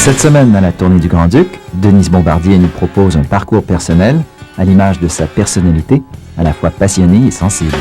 Cette semaine, dans la tournée du Grand-Duc, Denise Bombardier nous propose un parcours personnel à l'image de sa personnalité, à la fois passionnée et sensible.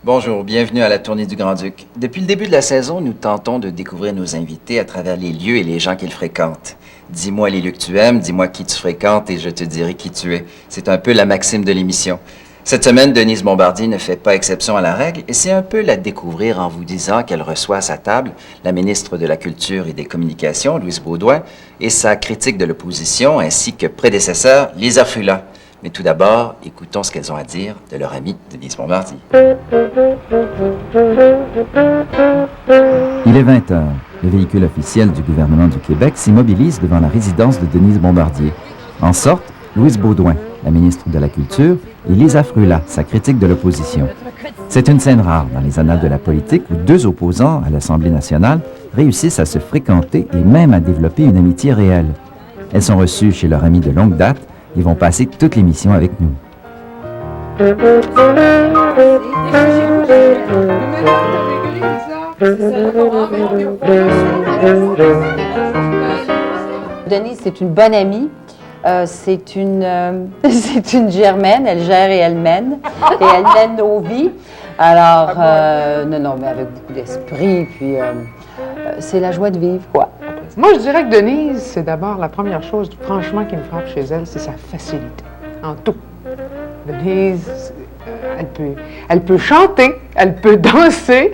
Bonjour, bienvenue à la tournée du Grand-Duc. Depuis le début de la saison, nous tentons de découvrir nos invités à travers les lieux et les gens qu'ils fréquentent. Dis-moi les lieux que tu aimes, dis-moi qui tu fréquentes et je te dirai qui tu es. C'est un peu la maxime de l'émission. Cette semaine, Denise Bombardier ne fait pas exception à la règle et c'est un peu la découvrir en vous disant qu'elle reçoit à sa table la ministre de la Culture et des Communications, Louise Beaudoin, et sa critique de l'opposition ainsi que prédécesseur, Lisa Frula. Mais tout d'abord, écoutons ce qu'elles ont à dire de leur amie Denise Bombardier. Il est 20h. Le véhicule officiel du gouvernement du Québec s'immobilise devant la résidence de Denise Bombardier. En sortent Louise Beaudoin, la ministre de la Culture, et Lisa Frula, sa critique de l'opposition. C'est une scène rare dans les annales de la politique où deux opposants à l'Assemblée nationale réussissent à se fréquenter et même à développer une amitié réelle. Elles sont reçues chez leur ami de longue date et vont passer toute l'émission avec nous. Denise, c'est une bonne amie. C'est une germaine, elle gère et elle mène. Et elle mène nos vies. Alors, non, mais avec beaucoup d'esprit. Puis, c'est la joie de vivre, quoi. Moi, je dirais que Denise, c'est d'abord la première chose, franchement, qui me frappe chez elle, c'est sa facilité, en tout. Denise, elle peut chanter, elle peut danser,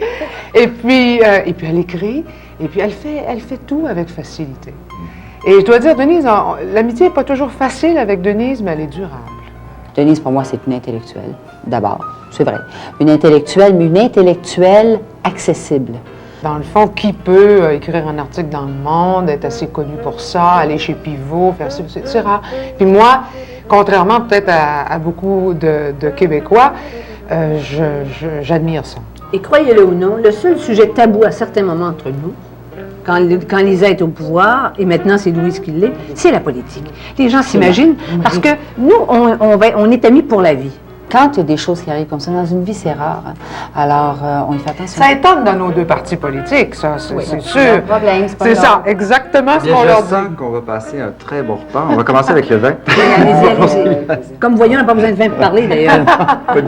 et puis elle écrit, et puis elle fait tout avec facilité. Et je dois dire, Denise, l'amitié n'est pas toujours facile avec Denise, mais elle est durable. Denise, pour moi, c'est une intellectuelle, d'abord, c'est vrai. Une intellectuelle, mais une intellectuelle accessible. Dans le fond, qui peut écrire un article dans Le Monde, être assez connu pour ça, aller chez Pivot, faire ça, c'est rare. Puis moi, contrairement peut-être à beaucoup de Québécois, j'admire ça. Et croyez-le ou non, le seul sujet tabou à certains moments entre nous, quand Lisa est au pouvoir, et maintenant c'est Louise qui l'est, c'est la politique. Les gens s'imaginent, parce que nous, on est amis pour la vie. Quand il y a des choses qui arrivent comme ça dans une vie, c'est rare. Hein? Alors, on y fait attention. Ça étonne dans nos deux partis politiques, ça, c'est sûr. Pas de problème, c'est pas c'est grave. ça, exactement ce qu'on leur dit. Je sens qu'on va passer un très bon repas. On va commencer avec le vin. Allez-y. Comme voyons, on n'a pas besoin de vin pour parler, d'ailleurs.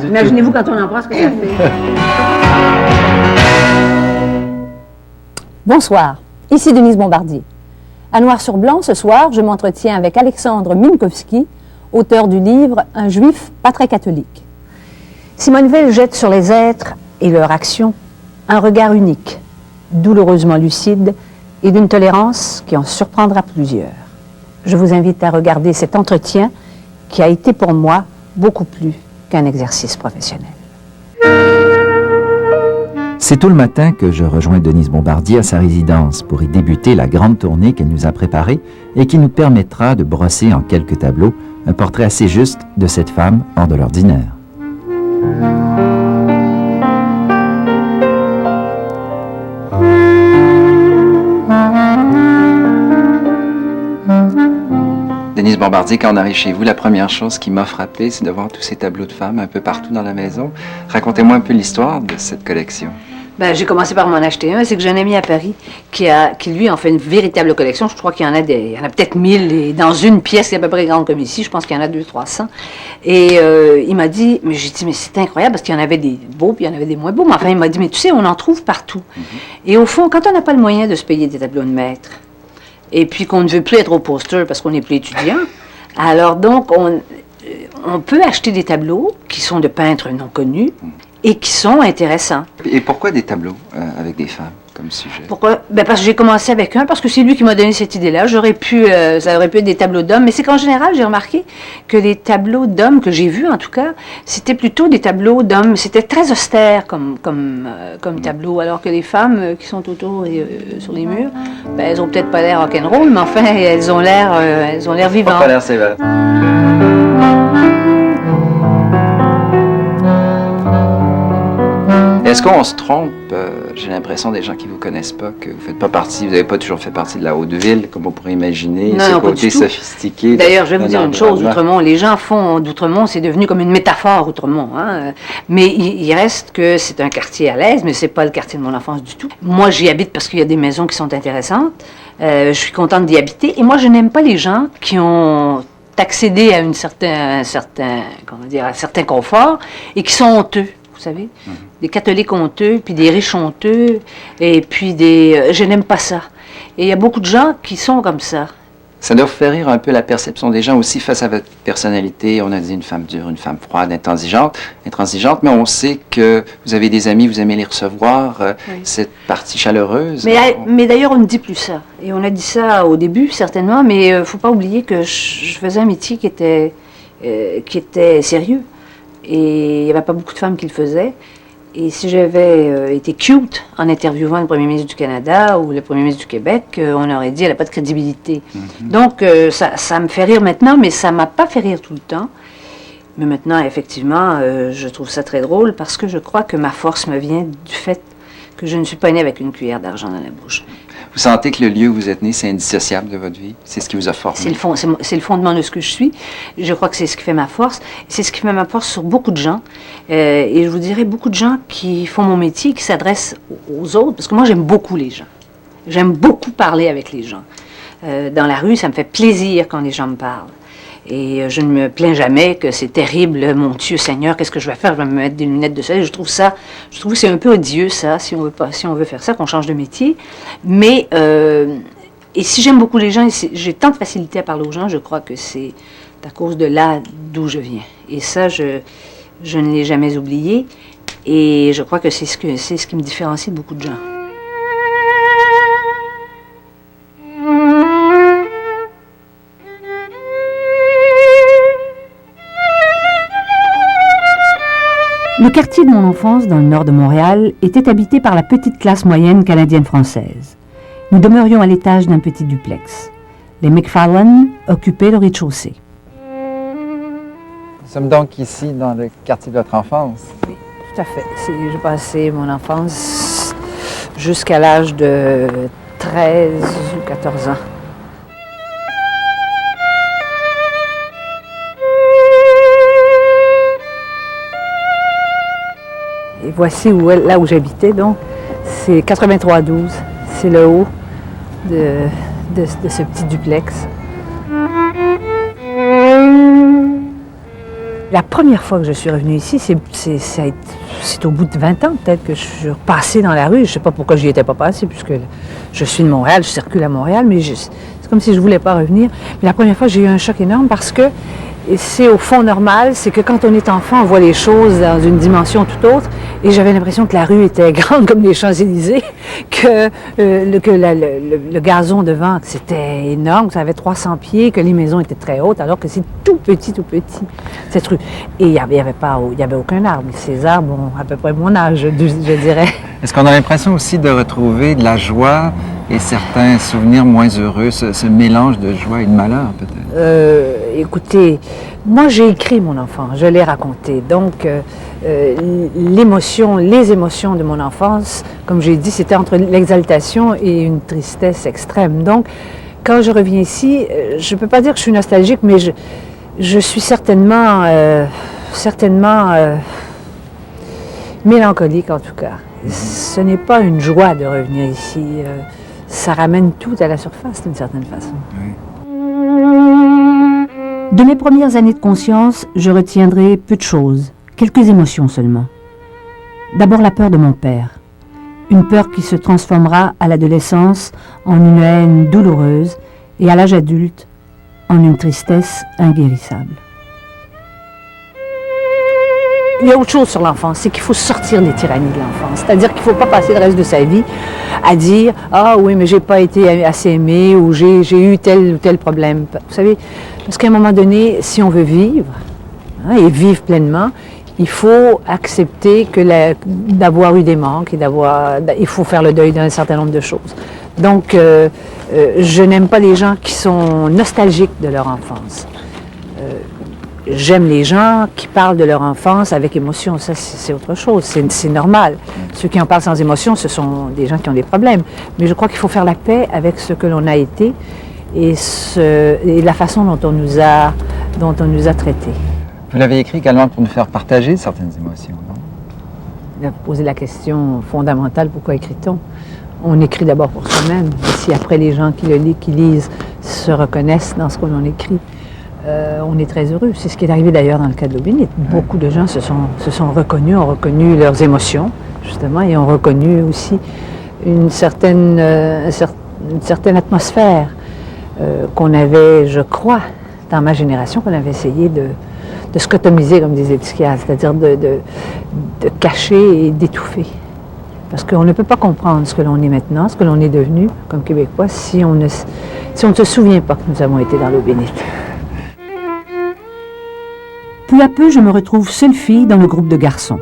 Imaginez-vous quand on en prend ce que ça fait. Bonsoir, ici Denise Bombardier. À Noir sur Blanc, ce soir, je m'entretiens avec Alexandre Minkowski, auteur du livre « Un juif pas très catholique ». Simone Veil jette sur les êtres et leurs actions un regard unique, douloureusement lucide et d'une tolérance qui en surprendra plusieurs. Je vous invite à regarder cet entretien qui a été pour moi beaucoup plus qu'un exercice professionnel. C'est tôt le matin que je rejoins Denise Bombardier à sa résidence pour y débuter la grande tournée qu'elle nous a préparée et qui nous permettra de brosser en quelques tableaux un portrait assez juste de cette femme hors de l'ordinaire. Denise Bombardier, quand on arrive chez vous, la première chose qui m'a frappée, c'est de voir tous ces tableaux de femmes un peu partout dans la maison. Racontez-moi un peu l'histoire de cette collection. Ben, j'ai commencé par m'en acheter un. C'est que j'ai un ami à Paris qui lui, en fait une véritable collection. Je crois qu'il y en a peut-être 1000. Et dans une pièce qui est à peu près grande comme ici, je pense qu'il y en a 200-300. Et il m'a dit, mais j'ai dit, mais c'est incroyable parce qu'il y en avait des beaux, puis il y en avait des moins beaux. Mais enfin, il m'a dit, mais tu sais, on en trouve partout. Et au fond, quand on n'a pas le moyen de se payer des tableaux de maître, et puis qu'on ne veut plus être au poster parce qu'on n'est plus étudiant, alors donc, on peut acheter des tableaux qui sont de peintres non connus, et qui sont intéressants. Et pourquoi des tableaux avec des femmes comme sujet? Pourquoi? Ben parce que j'ai commencé avec un, parce que c'est lui qui m'a donné cette idée-là. Ça aurait pu être des tableaux d'hommes, mais c'est qu'en général, j'ai remarqué que les tableaux d'hommes que j'ai vus, en tout cas, c'était plutôt des tableaux d'hommes. C'était très austère comme tableau, alors que les femmes qui sont autour sur les murs, ben, elles ont peut-être pas l'air rock'n'roll, mais enfin, elles ont l'air vivantes. Pas l'air sévère. Est-ce qu'on se trompe? J'ai l'impression des gens qui vous connaissent pas que vous faites pas partie, vous n'avez pas toujours fait partie de la Haute-Ville, comme on pourrait imaginer, Non, ce non, pas côté du tout. sophistiqué. D'ailleurs, je vais vous dire une chose, environnement. Outremont, les gens font d'Outremont, c'est devenu comme une métaphore, Outremont. Hein? Mais il reste que c'est un quartier à l'aise, mais c'est pas le quartier de mon enfance du tout. Moi, j'y habite parce qu'il y a des maisons qui sont intéressantes. Je suis contente d'y habiter. Et moi, je n'aime pas les gens qui ont accédé à un certain confort et qui sont honteux. Vous savez, des catholiques honteux, puis des riches honteux, et puis je n'aime pas ça. Et il y a beaucoup de gens qui sont comme ça. Ça doit vous faire rire un peu la perception des gens aussi face à votre personnalité. On a dit une femme dure, une femme froide, intransigeante, mais on sait que vous avez des amis, vous aimez les recevoir, cette partie chaleureuse. Mais d'ailleurs, on ne dit plus ça. Et on a dit ça au début, certainement, mais il ne faut pas oublier que je faisais un métier qui était sérieux. Et il n'y avait pas beaucoup de femmes qui le faisaient. Et si j'avais été cute en interviewant le premier ministre du Canada ou le premier ministre du Québec, on aurait dit qu'elle n'a pas de crédibilité. Donc, ça me fait rire maintenant, mais ça ne m'a pas fait rire tout le temps. Mais maintenant, effectivement, je trouve ça très drôle parce que je crois que ma force me vient du fait que je ne suis pas née avec une cuillère d'argent dans la bouche. Vous sentez que le lieu où vous êtes né, c'est indissociable de votre vie? C'est ce qui vous a formé? C'est le fondement de ce que je suis. Je crois que c'est ce qui fait ma force. C'est ce qui fait ma force sur beaucoup de gens. Et je vous dirais, beaucoup de gens qui font mon métier, qui s'adressent aux autres, parce que moi, j'aime beaucoup les gens. J'aime beaucoup parler avec les gens. Dans la rue, ça me fait plaisir quand les gens me parlent. Et je ne me plains jamais que c'est terrible, mon Dieu Seigneur, qu'est-ce que je vais faire? Je vais me mettre des lunettes de soleil. Je trouve que c'est un peu odieux, ça, si on veut faire ça, qu'on change de métier. Mais, et si j'aime beaucoup les gens, j'ai tant de facilité à parler aux gens, je crois que c'est à cause de là d'où je viens. Et ça, je ne l'ai jamais oublié. Et je crois que c'est ce qui me différencie de beaucoup de gens. Le quartier de mon enfance, dans le nord de Montréal, était habité par la petite classe moyenne canadienne-française. Nous demeurions à l'étage d'un petit duplex. Les McFarlane occupaient le rez-de-chaussée. Nous sommes donc ici dans le quartier de votre enfance. Oui, tout à fait. J'ai passé mon enfance jusqu'à l'âge de 13 ou 14 ans. Et voici là où j'habitais, donc, c'est 83-12. C'est le haut de ce petit duplex. La première fois que je suis revenue ici, c'est au bout de 20 ans peut-être que je suis repassée dans la rue. Je ne sais pas pourquoi j'y étais pas passée, puisque je suis de Montréal, je circule à Montréal, mais c'est comme si je ne voulais pas revenir. Mais la première fois, j'ai eu un choc énorme parce que c'est au fond normal, c'est que quand on est enfant, on voit les choses dans une dimension tout autre. Et j'avais l'impression que la rue était grande comme les Champs-Élysées, que le gazon devant, c'était énorme, que ça avait 300 pieds, que les maisons étaient très hautes, alors que c'est tout petit, cette rue. Et il n'y avait aucun arbre. Ces arbres ont à peu près mon âge, je dirais. Est-ce qu'on a l'impression aussi de retrouver de la joie et certains souvenirs moins heureux, ce mélange de joie et de malheur peut-être? Écoutez, moi j'ai écrit mon enfant, je l'ai raconté. Donc les émotions de mon enfance, comme j'ai dit, c'était entre l'exaltation et une tristesse extrême. Donc quand je reviens ici, je ne peux pas dire que je suis nostalgique, mais je suis certainement mélancolique en tout cas. Ce n'est pas une joie de revenir ici. Ça ramène tout à la surface d'une certaine façon. Oui. De mes premières années de conscience, je retiendrai peu de choses, quelques émotions seulement. D'abord la peur de mon père. Une peur qui se transformera à l'adolescence en une haine douloureuse et à l'âge adulte en une tristesse inguérissable. Il y a autre chose sur l'enfance, c'est qu'il faut sortir des tyrannies de l'enfance. C'est-à-dire qu'il ne faut pas passer le reste de sa vie à dire « Ah oui, mais j'ai pas été assez aimé » ou « J'ai eu tel ou tel problème ». Vous savez, parce qu'à un moment donné, si on veut vivre, et vivre pleinement, il faut accepter d'avoir eu des manques et il faut faire le deuil d'un certain nombre de choses. Donc, je n'aime pas les gens qui sont nostalgiques de leur enfance. j'aime les gens qui parlent de leur enfance avec émotion. Ça, c'est autre chose. C'est normal. Ceux qui en parlent sans émotion, ce sont des gens qui ont des problèmes. Mais je crois qu'il faut faire la paix avec ce que l'on a été et la façon dont on nous a traités. Vous l'avez écrit également pour nous faire partager certaines émotions, non? Il a posé la question fondamentale, pourquoi écrit-on? On écrit d'abord pour soi-même. Si après les gens qui lisent, se reconnaissent dans ce que l'on écrit, on est très heureux. C'est ce qui est arrivé d'ailleurs dans le cas de l'eau-bénite. Beaucoup de gens se sont reconnus, ont reconnu leurs émotions, justement, et ont reconnu aussi une certaine atmosphère qu'on avait, je crois, dans ma génération, qu'on avait essayé de scotomiser, comme disait Tzikiaz, c'est-à-dire de cacher et d'étouffer. Parce qu'on ne peut pas comprendre ce que l'on est maintenant, ce que l'on est devenu comme Québécois, si on ne se souvient pas que nous avons été dans l'eau bénite. Peu à peu, je me retrouve seule fille dans le groupe de garçons.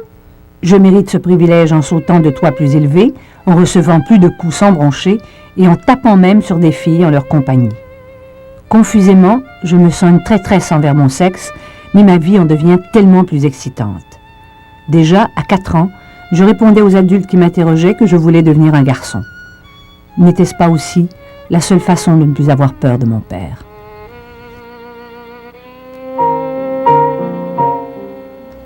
Je mérite ce privilège en sautant de toits plus élevés, en recevant plus de coups sans broncher et en tapant même sur des filles en leur compagnie. Confusément, je me sens une traîtresse envers mon sexe, mais ma vie en devient tellement plus excitante. Déjà, à 4 ans, je répondais aux adultes qui m'interrogeaient que je voulais devenir un garçon. N'était-ce pas aussi la seule façon de ne plus avoir peur de mon père?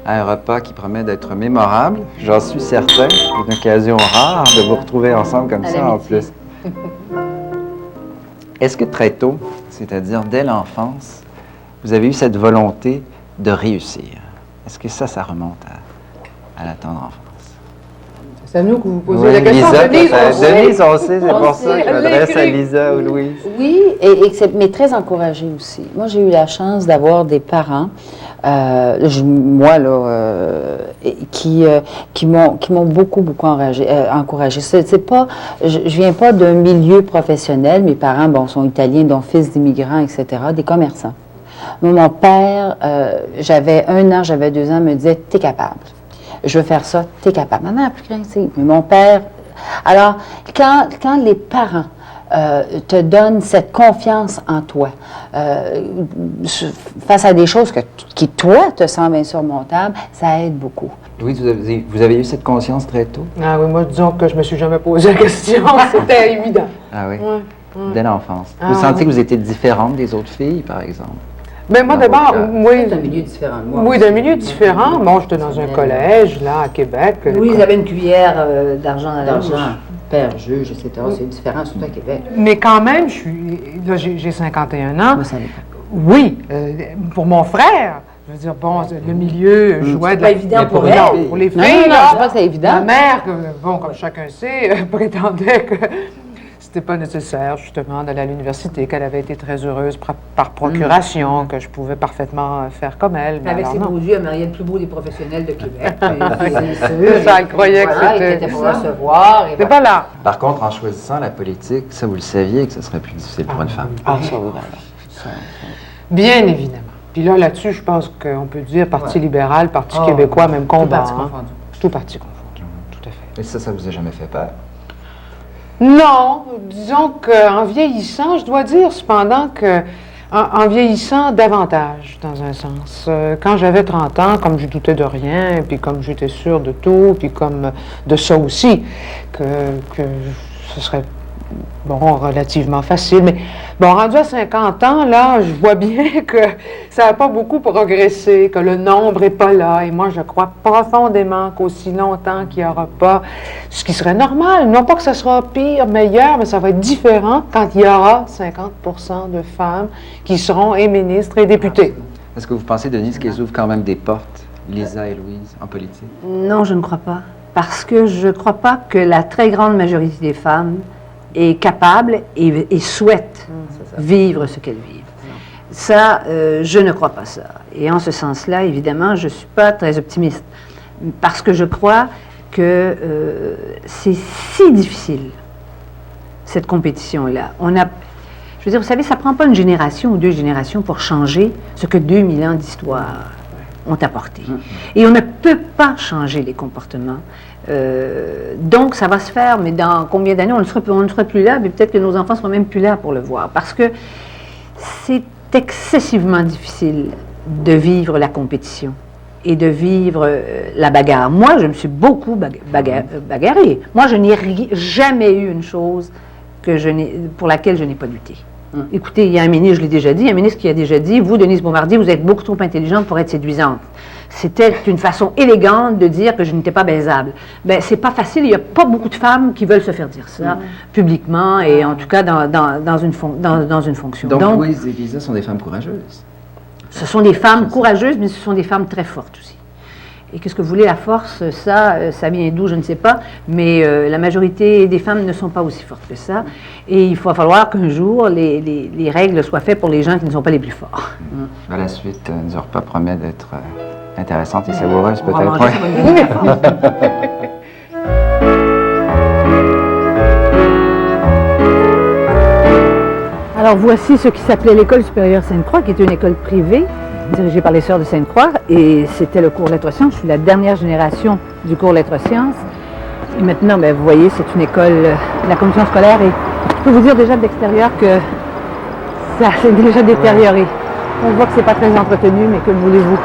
Un repas qui promet d'être mémorable, j'en suis certain. Une occasion rare de vous retrouver ensemble comme ça en plus. Est-ce que très tôt, c'est-à-dire dès l'enfance, vous avez eu cette volonté de réussir? Est-ce que ça remonte à la tendre enfance? C'est à nous que vous posez Oui, la question. Lisa, Denise, on sait, c'est pour ça que je m'adresse à Lisa ou Louise. Oui, mais très encouragée aussi. Moi, j'ai eu la chance d'avoir des parents, qui m'ont beaucoup encouragée. C'est pas, je viens pas d'un milieu professionnel. Mes parents, sont italiens, donc fils d'immigrants, etc., des commerçants. Mon père, j'avais 1 an, j'avais 2 ans, me disait « T'es capable. Je veux faire ça, t'es capable. » Ma mère, plus craintive. Mais mon père... Alors, quand les parents te donnent cette confiance en toi, face à des choses qui, toi, te semblent insurmontables, ça aide beaucoup. Louise, vous avez eu cette conscience très tôt? Ah oui, moi, disons que je me suis jamais posé la question. C'était évident. Ah oui? Ouais. Dès l'enfance. Ah, vous sentez oui. que vous étiez différente des autres filles, par exemple? Mais moi, Dans d'abord, votre cas. oui. C'est un milieu différent de moi. Oui, d'un milieu différent. Bon, j'étais dans un collège, là, à Québec. Oui, ils avaient une cuillère d'argent à la bouche. Père, juge, etc. C'est différent, surtout à Québec. Mais quand même, j'ai 51 ans. Moi, ça l'est pas. Oui, pour mon frère, je veux dire, bon, le milieu jouait de pas évident pour non, elle. pour les filles, Non, là, je sais pas que c'est évident. ma mère, bon, comme chacun sait, prétendait que c'était pas nécessaire, justement, d'aller à l'université, qu'elle avait été très heureuse par procuration, que je pouvais parfaitement faire comme elle. Mais Avec alors ses non. beaux yeux, elle mariait le plus beau des professionnels de Québec. C'est ça, elle croyait que c'était pour recevoir. C'est pas là. Par contre, en choisissant la politique, ça, vous le saviez que ce serait plus difficile pour une femme. Ah, ça, oui, voilà. Bien évidemment. Puis là-dessus, je pense qu'on peut dire Parti libéral, Parti québécois, même combat. parti hein. confondu. Tout parti confondu, tout à fait. Et ça vous a jamais fait peur? Non, disons qu'en vieillissant, je dois dire cependant que en vieillissant davantage, dans un sens. Quand j'avais 30 ans, comme je doutais de rien, puis comme j'étais sûre de tout, puis comme de ça aussi, que ce serait, bon, relativement facile. Mais bon, rendu à 50 ans, là, je vois bien que ça n'a pas beaucoup progressé, que le nombre n'est pas là. Et moi, je crois profondément qu'aussi longtemps qu'il n'y aura pas ce qui serait normal, non pas que ça sera pire, meilleur, mais ça va être différent quand il y aura 50% de femmes qui seront et ministres et députés. Est-ce que vous pensez, Denise, qu'elles ouvrent quand même des portes, Lisa et Louise, en politique? Non, je ne crois pas. Parce que je ne crois pas que la très grande majorité des femmes est capable et souhaite vivre ce qu'elles vivent. Ça, je ne crois pas ça. Et en ce sens-là, évidemment, je ne suis pas très optimiste. Parce que je crois que c'est si difficile, cette compétition-là. Je veux dire, vous savez, ça ne prend pas une génération ou 2 générations pour changer ce que 2000 ans d'histoire ont apporté. Et on ne peut pas changer les comportements. Donc, ça va se faire, mais dans combien d'années on ne sera plus là, mais peut-être que nos enfants ne seront même plus là pour le voir. Parce que c'est excessivement difficile de vivre la compétition et de vivre la bagarre. Moi, je me suis beaucoup bagarrée. Moi, je n'ai jamais eu une chose pour laquelle je n'ai pas lutté. Écoutez, il y a un ministre, je l'ai déjà dit, un ministre qui a déjà dit, vous, Denise Bombardier, vous êtes beaucoup trop intelligente pour être séduisante. C'était une façon élégante de dire que je n'étais pas baisable. Ben, c'est pas facile, il n'y a pas beaucoup de femmes qui veulent se faire dire ça publiquement et en tout cas dans une fonction. Donc Louise et Lisa sont des femmes courageuses. Ce sont des femmes courageuses, mais ce sont des femmes très fortes aussi. Et qu'est-ce que vous voulez, la force, ça vient d'où, je ne sais pas, mais la majorité des femmes ne sont pas aussi fortes que ça. Et il va falloir qu'un jour, les règles soient faites pour les gens qui ne sont pas les plus forts. Ben, la suite du repas promet d'être intéressante et savoureuse, On va peut-être. manger ça va être Alors voici ce qui s'appelait l'École supérieure Sainte-Croix, qui est une école privée, dirigée par les Sœurs de Sainte-Croix, et c'était le cours Lettres-Sciences. Je suis la dernière génération du cours Lettres-Sciences. Et maintenant, ben, vous voyez, c'est une école, la commission scolaire, et je peux vous dire déjà de l'extérieur que ça s'est déjà détérioré. On voit que c'est pas très entretenu, mais que voulez-vous?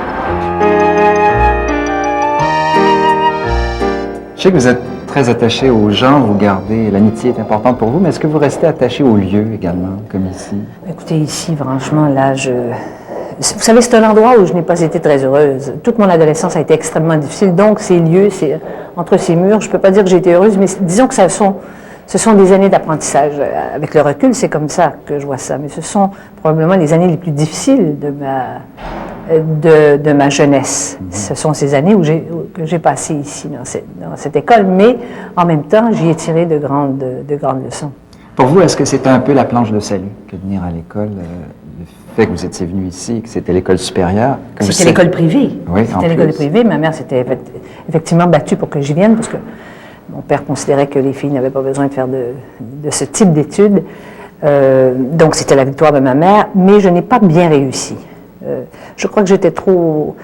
Je sais que vous êtes très attaché aux gens, vous gardez, l'amitié est importante pour vous, mais est-ce que vous restez attaché aux lieux également, comme ici? Écoutez, ici, franchement, là, vous savez, c'est un endroit où je n'ai pas été très heureuse. Toute mon adolescence a été extrêmement difficile, donc ces lieux, entre ces murs, je ne peux pas dire que j'ai été heureuse, mais disons que ce sont des années d'apprentissage. Avec le recul, c'est comme ça que je vois ça, mais ce sont probablement les années les plus difficiles de ma jeunesse. Ce sont ces années que j'ai passées ici, dans cette école, mais en même temps, j'y ai tiré de grandes leçons. Pour vous, est-ce que c'était un peu la planche de salut que de venir à l'école, le fait que vous étiez venu ici, que c'était l'école supérieure? C'était l'école privée. Oui, c'était l'école privée. Ma mère s'était effectivement battue pour que j'y vienne, parce que mon père considérait que les filles n'avaient pas besoin de faire de ce type d'études. Donc, c'était la victoire de ma mère, mais je n'ai pas bien réussi. Je crois que j'étais trop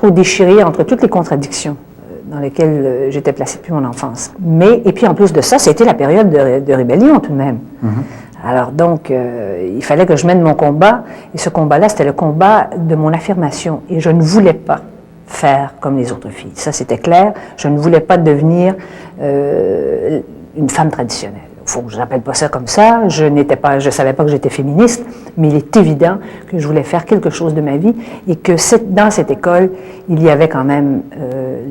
déchirée entre toutes les contradictions dans lesquelles j'étais placée depuis mon enfance. Et puis en plus de ça, c'était la période de rébellion tout de même. Alors donc, il fallait que je mène mon combat, et ce combat-là, c'était le combat de mon affirmation, et je ne voulais pas faire comme les autres filles. Ça, c'était clair. Je ne voulais pas devenir une femme traditionnelle. Je n'appelle pas ça comme ça, je savais pas que j'étais féministe, mais il est évident que je voulais faire quelque chose de ma vie et que dans cette école, il y avait quand même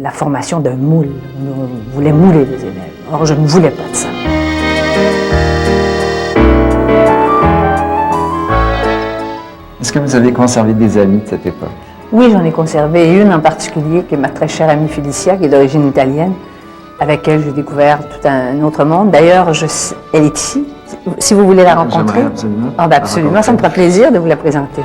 la formation d'un moule. On voulait mouler les élèves. Or, je ne voulais pas de ça. Est-ce que vous avez conservé des amis de cette époque? Oui, j'en ai conservé une en particulier, qui est ma très chère amie Félicia, qui est d'origine italienne, avec elle j'ai découvert tout un autre monde. D'ailleurs, elle est ici, si vous voulez la rencontrer. J'aimerais absolument. Ah, ben absolument, ça me fera plaisir de vous la présenter.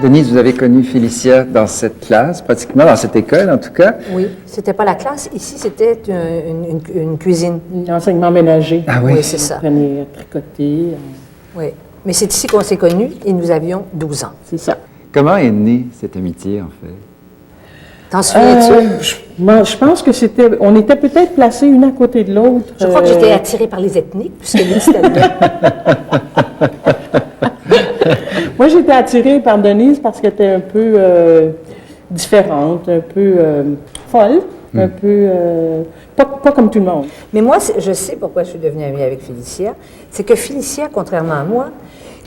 Denise, vous avez connu Félicia dans cette classe, pratiquement dans cette école en tout cas. Oui, c'était pas la classe, ici c'était une cuisine. L'enseignement ménager. Ah oui? Oui, c'est ça. On apprenait à tricoter. Oui, mais c'est ici qu'on s'est connus et nous avions 12 ans. C'est ça. Comment est née cette amitié en fait? T'en souviens-tu? Je pense que on était peut-être placés une à côté de l'autre. Je crois que j'étais attirée par les ethniques, puisque lui, c'était Moi, j'étais attirée par Denise parce qu'elle était un peu différente, un peu folle, un peu... pas comme tout le monde. Mais moi, je sais pourquoi je suis devenue amie avec Félicia. C'est que Félicia, contrairement à moi,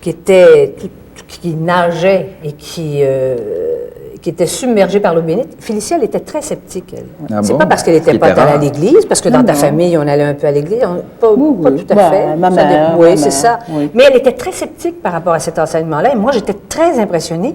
qui nageait et qui était submergée par l'eau bénite, Félicia, elle était très sceptique, elle. Ah C'est bon? pas parce qu'elle n'était pas allée à rare. l'église, parce que dans ta famille, on allait un peu à l'église. Pas tout à fait. Ma mère, oui, ma c'est mère, ça. oui. Mais elle était très sceptique par rapport à cet enseignement-là. Et moi, j'étais très impressionnée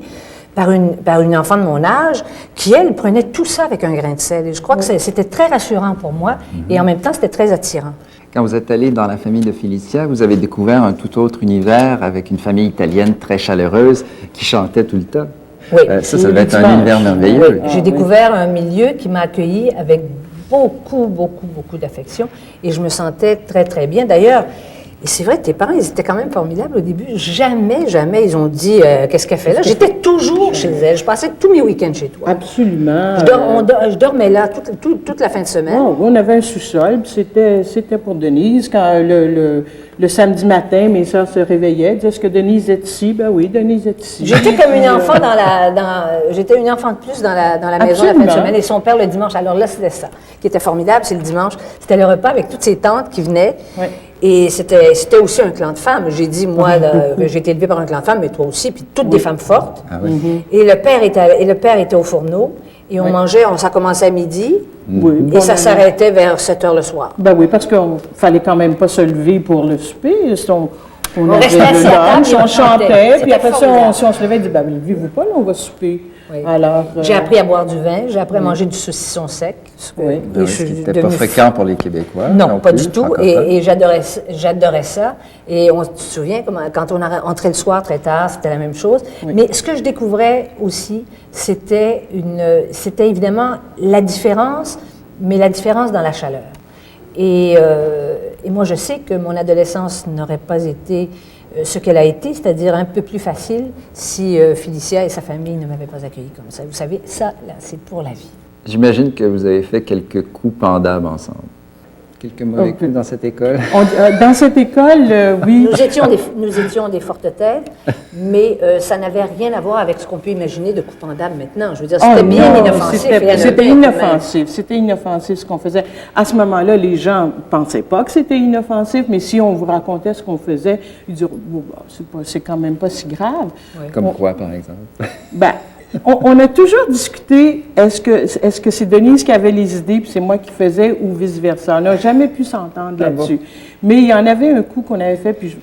par une enfant de mon âge qui, elle, prenait tout ça avec un grain de sel. Et je crois que c'était très rassurant pour moi. Et en même temps, c'était très attirant. Quand vous êtes allé dans la famille de Félicia, vous avez découvert un tout autre univers avec une famille italienne très chaleureuse qui chantait tout le temps. Oui. Ça devait être un univers merveilleux. J'ai découvert un milieu qui m'a accueillie avec beaucoup d'affection et je me sentais très, très bien. D'ailleurs, Et c'est vrai, tes parents, ils étaient quand même formidables au début. Jamais ils ont dit qu'est-ce qu'elle fait là. J'étais toujours chez elle. Je passais tous mes week-ends chez toi. Absolument. Je dormais là toute la fin de semaine. Oh, on avait un sous-sol, puis c'était pour Denise. Quand le samedi matin, mes sœurs se réveillaient, disaient, est-ce que Denise est ici? Ben oui, Denise est ici. J'étais comme une enfant j'étais une enfant de plus dans la maison la fin de semaine. Et son père le dimanche. Alors là, c'était ça qui était formidable, c'est le dimanche. C'était le repas avec toutes ses tantes qui venaient. Oui. Et c'était aussi un clan de femmes. J'ai dit, moi, j'ai été élevée par un clan de femmes, mais toi aussi, puis toutes des femmes fortes. Ah oui. Et le père était au fourneau. Et on mangeait, ça commençait à midi. Oui, Et ça s'arrêtait vers 7 heures le soir. Ben oui, parce qu'il fallait quand même pas se lever pour le souper. On avait restait assis à table lunch, et on on chantait. chantait, puis C'était après ça, formidable. si on se levait, on dit, ben levez-vous pas, là, on va souper. Oui. Alors, J'ai appris à boire du vin, j'ai appris à manger du saucisson sec. Oui. Ben oui, ce qui n'était pas fréquent pour les Québécois. Non, pas plus, du tout. francophone. Et j'adorais ça. Et tu te souviens, quand on rentrait le soir très tard, c'était la même chose. Oui. Mais ce que je découvrais aussi, c'était évidemment la différence, mais la différence dans la chaleur. Et moi, je sais que mon adolescence n'aurait pas été ce qu'elle a été, c'est-à-dire un peu plus facile si Félicia et sa famille ne m'avaient pas accueillie comme ça. Vous savez, ça, là, c'est pour la vie. J'imagine que vous avez fait quelques coups pendables ensemble. Quelques mauvais coups dans cette école. Dans cette école, oui. Nous étions des fortes têtes, mais ça n'avait rien à voir avec ce qu'on peut imaginer de coups pendables maintenant. Je veux dire, c'était bien inoffensif. C'était inoffensif. C'était inoffensif ce qu'on faisait. À ce moment-là, les gens ne pensaient pas que c'était inoffensif, mais si on vous racontait ce qu'on faisait, ils diraient, c'est quand même pas si grave. Oui. Comme quoi, par exemple? Ben, on a toujours discuté, est-ce que c'est Denise qui avait les idées, puis c'est moi qui faisais, ou vice-versa. On n'a jamais pu s'entendre là-dessus. Mais il y en avait un coup qu'on avait fait, puis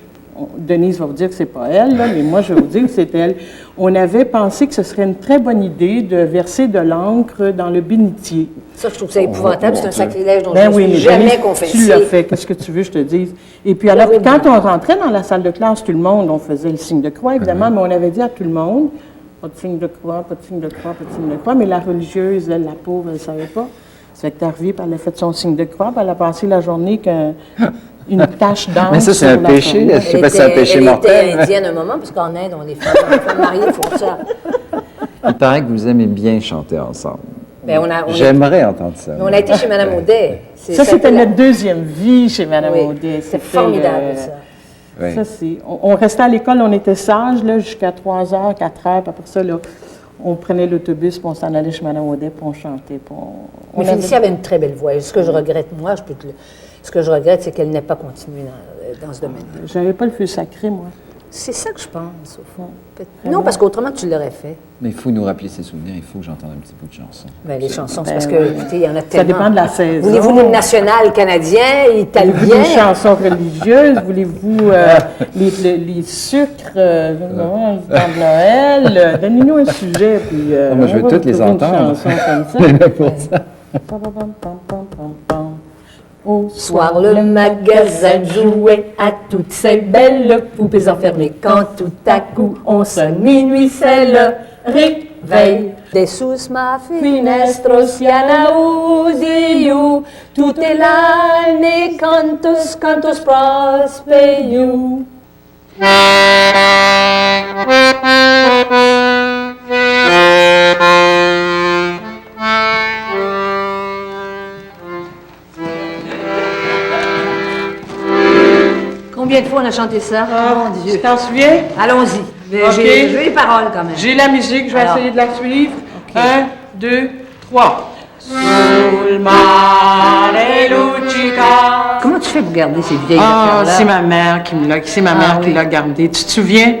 Denise va vous dire que c'est pas elle, là, mais moi, je vais vous dire que c'est elle. On avait pensé que ce serait une très bonne idée de verser de l'encre dans le bénitier. Ça, je trouve ça épouvantable. C'est un sacrilège dont Ben je oui, ne mais suis jamais Denise, confessée. tu l'as fait. Qu'est-ce que tu veux, je te dise? Et puis alors, quand on rentrait dans la salle de classe, tout le monde, on faisait le signe de croix, évidemment, mais on avait dit à tout le monde, pas de signe de croix, pas de signe de croix, pas de signe de croix, mais la religieuse, elle, la pauvre, elle ne savait pas. Ça fait que t'es arrivée, puis elle a fait son signe de croix, puis elle a passé la journée qu'une tache d'encre. Mais ça, c'est un péché. Je sais pas si c'est un péché mortel. Elle était indienne un moment, parce qu'en Inde, les femmes mariées font ça. Il paraît que vous aimez bien chanter ensemble. Ben, J'aimerais entendre ça. On a été chez Mme Audet. Ça, c'était notre deuxième vie chez Mme Audet. C'était formidable, ça. Oui. Ça, on restait à l'école, on était sages là, jusqu'à 3 heures, 4 heures, puis après ça, là, on prenait l'autobus, puis on s'en allait chez Mme Audet, puis on chantait. Mais Félicia avait une très belle voix. Ce que je regrette, moi, ce que je regrette, c'est qu'elle n'ait pas continué dans ce domaine-là. J'avais pas le feu sacré, moi. C'est ça que je pense, au fond. Non, parce qu'autrement, tu l'aurais fait. Mais il faut nous rappeler ses souvenirs, il faut que j'entende un petit bout de chanson. Ben, les chansons, c'est parce que, écoutez, il y en a tellement. Ça dépend de la saison. Voulez-vous l'hymne national canadien, italien? Voulez-vous des chansons religieuses? Voulez-vous les sucres dans Noël? Donnez-nous un sujet, puis... moi, je veux toutes les entendre. Comme ça. Au soir, le magasin jouait à toutes ces belles poupées enfermées. Quand tout à coup on sonne minuit, c'est le réveil. De sus ma finestros yanaudiu, toute l'année cantos prospeiu. Combien de fois on a chanté ça? Mon Dieu. Tu t'en souviens? Allons-y. J'ai les paroles quand même. J'ai la musique, je vais essayer de la suivre. 1, 2, 3. Sul mare luccica. Comment tu fais pour garder ces vieilles affaires-là? C'est ma mère qui l'a gardé. Tu te souviens?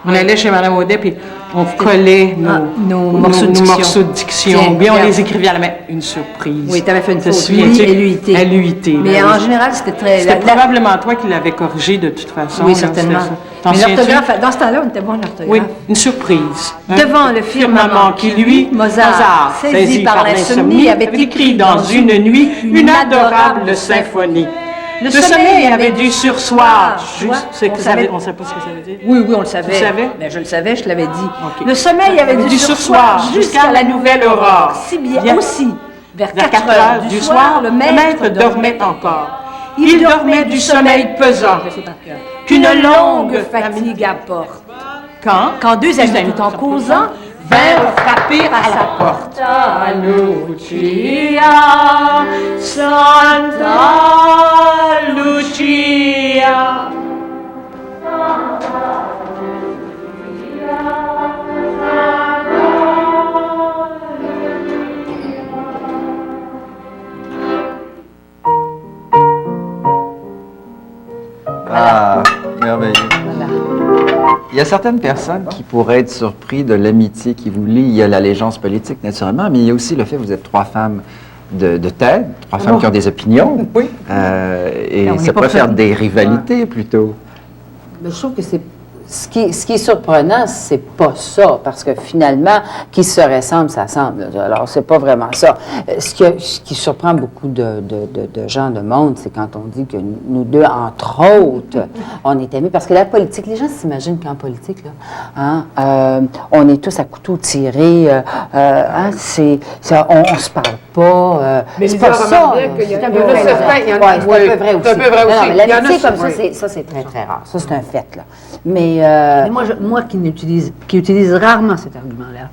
On allait chez Mme Audet, puis on collait nos morceaux de diction. Tiens, Bien, on regarde. les écrivait à la main. Une surprise. Oui, tu avais fait une Te faute. souviens-tu? Lui et l'UIT. Mais en général, c'était très... C'était probablement toi qui l'avais corrigé de toute façon. Oui, là, certainement. c'était ça. Mais T'en souviens-tu? l'orthographe, dans ce temps-là, on était bon en orthographe. Oui, une surprise. Devant le firmament qui lui, Mozart, saisi par l'insomnie, avait écrit dans une nuit une adorable symphonie. Le sommeil avait dû sursoir. Tu vois, On ne savait pas ce que ça veut dire. Oui, on le savait. Tu savais? Mais je le savais, je te l'avais dit. Ok. Le sommeil avait dû sursoir jusqu'à la nouvelle aurore. Si bien aussi, vers 4 heures du soir, le maître dormait encore. il dormait du sommeil pesant, qu'une longue fatigue apporte. Quand deux amis tout en causant, vinrent frapper à sa porte. Santa Lucia, Santa Lucia. Ah, merveilleux. Il y a certaines personnes qui pourraient être surpris de l'amitié qui vous lie. Il y a l'allégeance politique, naturellement, mais il y a aussi le fait que vous êtes trois femmes de tête, trois femmes qui ont des opinions. Oui. Et ça peut faire des rivalités, plutôt. Mais je trouve que c'est ce qui est surprenant, c'est pas ça, parce que finalement, qui se ressemble, ça semble. Alors, c'est pas vraiment ça. Ce qui surprend beaucoup de gens, de monde, c'est quand on dit que nous deux, entre autres, on est amis. Parce que la politique, les gens s'imaginent qu'en politique, là, on est tous à couteau tiré, on se parle pas. Mais c'est pas ça. C'est un peu vrai aussi. L'amitié comme ça, c'est très, très rare. Ça, c'est un fait, là. Mais moi qui utilise rarement cet argument-là,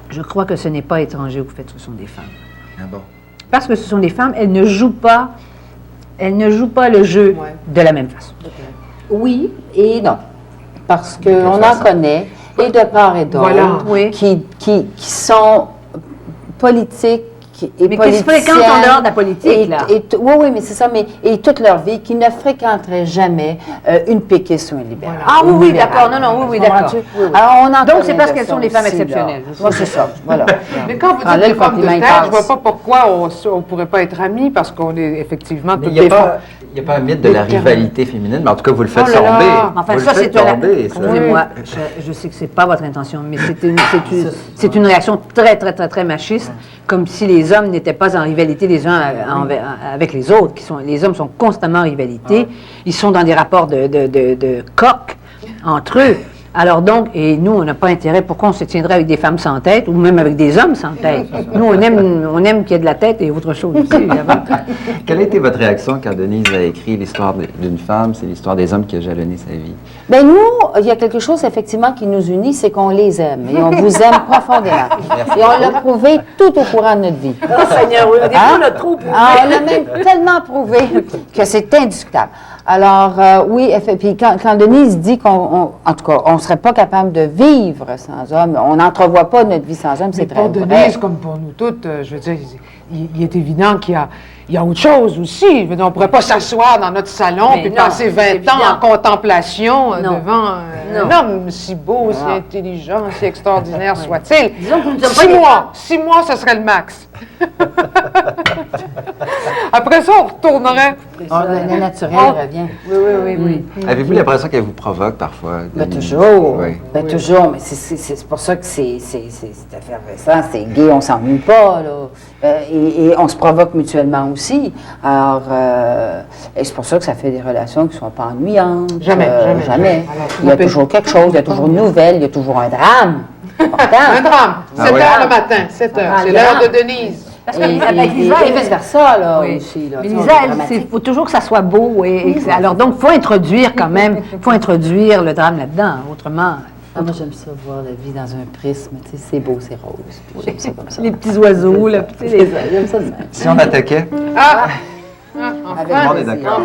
je crois que ce n'est pas étranger au fait que ce sont des femmes. Ah bon? Parce que ce sont des femmes, elles ne jouent pas le jeu de la même façon. oui et non. Parce qu'on en connaît, et de part et d'autre, qui sont politiques et mais qui se fréquentent en dehors de la politique, là. Oui, mais c'est ça, et toute leur vie, qui ne fréquenteraient jamais une péquiste ou un libéral. Ah oui, d'accord, oui, d'accord. Alors, on en donc, c'est connaît parce de qu'elles ça sont des femmes aussi, exceptionnelles. Oui, c'est ça, voilà. Mais quand vous dites des femmes de tête, je ne vois pas pourquoi on ne pourrait pas être amis, parce qu'on est effectivement toutes des femmes. Il n'y a pas un mythe de la rivalité féminine, mais en tout cas, vous le faites tomber. Enfin, vous ça, le faites c'est tomber. Excusez-moi, je sais que ce n'est pas votre intention, mais c'est une réaction très, très, très, très machiste, comme si les hommes n'étaient pas en rivalité les uns avec les autres. Les hommes sont constamment en rivalité. Ils sont dans des rapports de coq entre eux. Alors donc, et nous, on n'a pas intérêt, pourquoi on se tiendrait avec des femmes sans tête, ou même avec des hommes sans tête? Nous, on aime qu'il y ait de la tête et autre chose aussi. Quelle a été votre réaction quand Denise a écrit l'histoire d'une femme? C'est l'histoire des hommes qui a jalonné sa vie. Bien, nous, il y a quelque chose, effectivement, qui nous unit, c'est qu'on les aime. Et on vous aime profondément. Et on l'a prouvé tout au courant de notre vie. Oh, Seigneur, on l'a trop prouvé. On l'a même tellement prouvé que c'est indiscutable. Alors, oui, puis quand Denise dit en tout cas, on ne serait pas capable de vivre sans homme, on n'entrevoit pas notre vie sans homme, c'est très vrai. Pour Denise, comme pour nous toutes, je veux dire, il est évident qu'il y a autre chose aussi. Je veux dire, on ne pourrait pas s'asseoir dans notre salon et passer 20 ans en contemplation devant un homme si beau, si intelligent, si extraordinaire soit-il. 6 mois, ce serait le max. Après ça, on retournerait. Le naturel revient. Oui. Avez-vous l'impression qu'elle vous provoque parfois? Toujours. Oui. Toujours. Mais c'est pour ça que c'est effervescent, c'est gay, on s'ennuie pas, là. Et on se provoque mutuellement aussi. Alors, et c'est pour ça que ça fait des relations qui ne sont pas ennuyantes. Jamais. Il y a toujours quelque chose, il y a toujours une nouvelle, il y a toujours un drame. Un drame. 7 heures le matin, 7 heures. C'est l'heure de Denise. Parce que Et vice-versa, là, aussi. Là, Lisa, il faut toujours que ça soit beau. Alors, donc, il faut introduire quand même, le drame là-dedans. Autrement... moi, j'aime ça, voir la vie dans un prisme. Tu sais, c'est beau, c'est rose. J'aime ça comme ça. Les petits oiseaux, là. J'aime ça de même. Si on attaquait? Tout le monde est d'accord.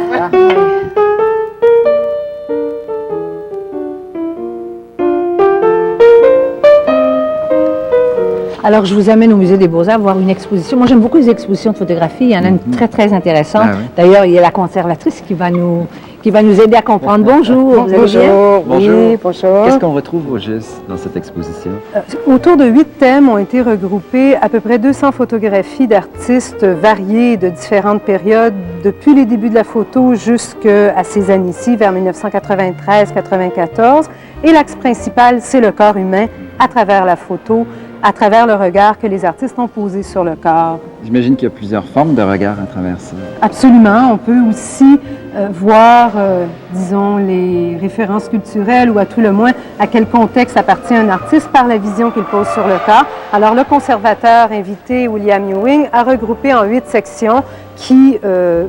Alors, je vous amène au Musée des Beaux-Arts voir une exposition. Moi, j'aime beaucoup les expositions de photographie. Il y en a une très, très intéressante. Ah oui. D'ailleurs, il y a la conservatrice qui va nous aider à comprendre. Bonjour, vous allez bien? Bonjour. Bonjour. Qu'est-ce qu'on retrouve au juste dans cette exposition? Autour de 8 thèmes ont été regroupés à peu près 200 photographies d'artistes variés de différentes périodes, depuis les débuts de la photo jusqu'à ces années-ci, vers 1993-94. Et l'axe principal, c'est le corps humain à travers la photo, à travers le regard que les artistes ont posé sur le corps. J'imagine qu'il y a plusieurs formes de regard à travers ça. Absolument. On peut aussi voir, disons, les références culturelles ou à tout le moins à quel contexte appartient un artiste par la vision qu'il pose sur le corps. Alors, le conservateur invité, William Ewing, a regroupé en 8 sections qui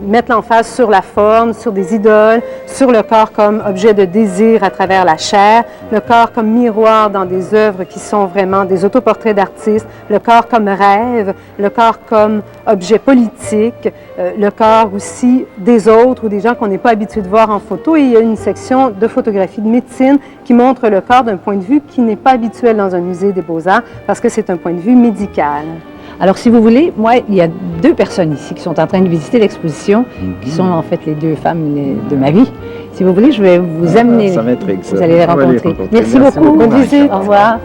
mettent l'emphase sur la forme, sur des idoles, sur le corps comme objet de désir à travers la chair, le corps comme miroir dans des œuvres qui sont vraiment des autoportraits d'artistes, le corps comme rêve, le corps comme objet politique, le corps aussi des autres ou des gens qu'on n'est pas habitué de voir en photo. Et il y a une section de photographie de médecine qui montre le corps d'un point de vue qui n'est pas habituel dans un musée des Beaux-Arts parce que c'est un point de vue médical. Alors, si vous voulez, moi, il y a 2 personnes ici qui sont en train de visiter l'exposition, qui sont en fait les 2 femmes de ma vie. Si vous voulez, je vais vous amener. Ça m'intrigue, ça. Vous allez les rencontrer. Merci beaucoup. Bonne visite. Au revoir.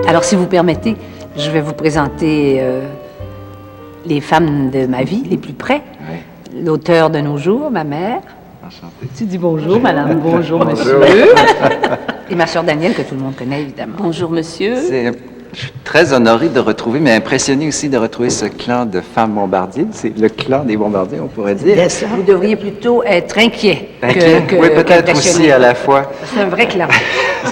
Alors, si vous permettez, je vais vous présenter les femmes de ma vie, les plus près. Oui. L'auteur de nos jours, ma mère. Enchantée. Tu dis bonjour, madame. Bonjour, monsieur. Et ma sœur Danielle, que tout le monde connaît, évidemment. Bonjour, monsieur. Je suis très honoré de retrouver, mais impressionné aussi de retrouver ce clan de femmes bombardiers. C'est le clan des bombardiers, on pourrait dire. Vous devriez plutôt être inquiet. Oui, peut-être aussi à la fois. C'est un vrai clan.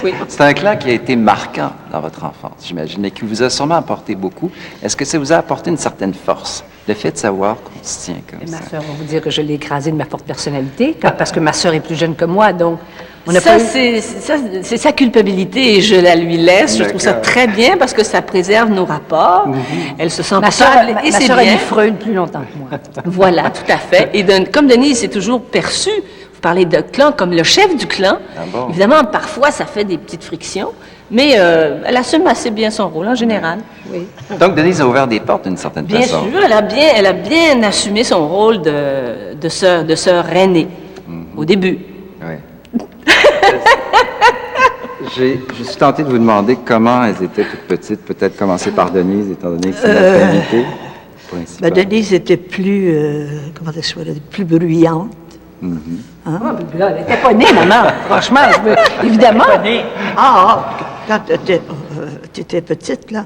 Oui. C'est un clan qui a été marquant dans votre enfance, j'imagine, et qui vous a sûrement apporté beaucoup. Est-ce que ça vous a apporté une certaine force, le fait de savoir qu'on se tient comme ça? Ma sœur va vous dire que je l'ai écrasé de ma forte personnalité, parce que ma sœur est plus jeune que moi, donc... C'est sa culpabilité et je la lui laisse. Je trouve ça très bien parce que ça préserve nos rapports. Elle se sent coupable et c'est bien. Ma sœur a Freud plus longtemps que moi. Voilà, tout à fait. Et comme Denise est toujours perçue, vous parlez de clan comme le chef du clan. Ah bon? Évidemment, parfois, ça fait des petites frictions, mais elle assume assez bien son rôle en général. Oui. Donc, Denise a ouvert des portes d'une certaine façon. Bien sûr, elle a bien assumé son rôle de sœur aînée au début. Oui. Je suis tenté de vous demander comment elles étaient toutes petites. Peut-être commencer par Denise, étant donné que c'est notre invitée principale. Denise était plus, plus bruyante. Hein? Elle n'était pas née, maman. Franchement, évidemment. Quand tu étais petite, là,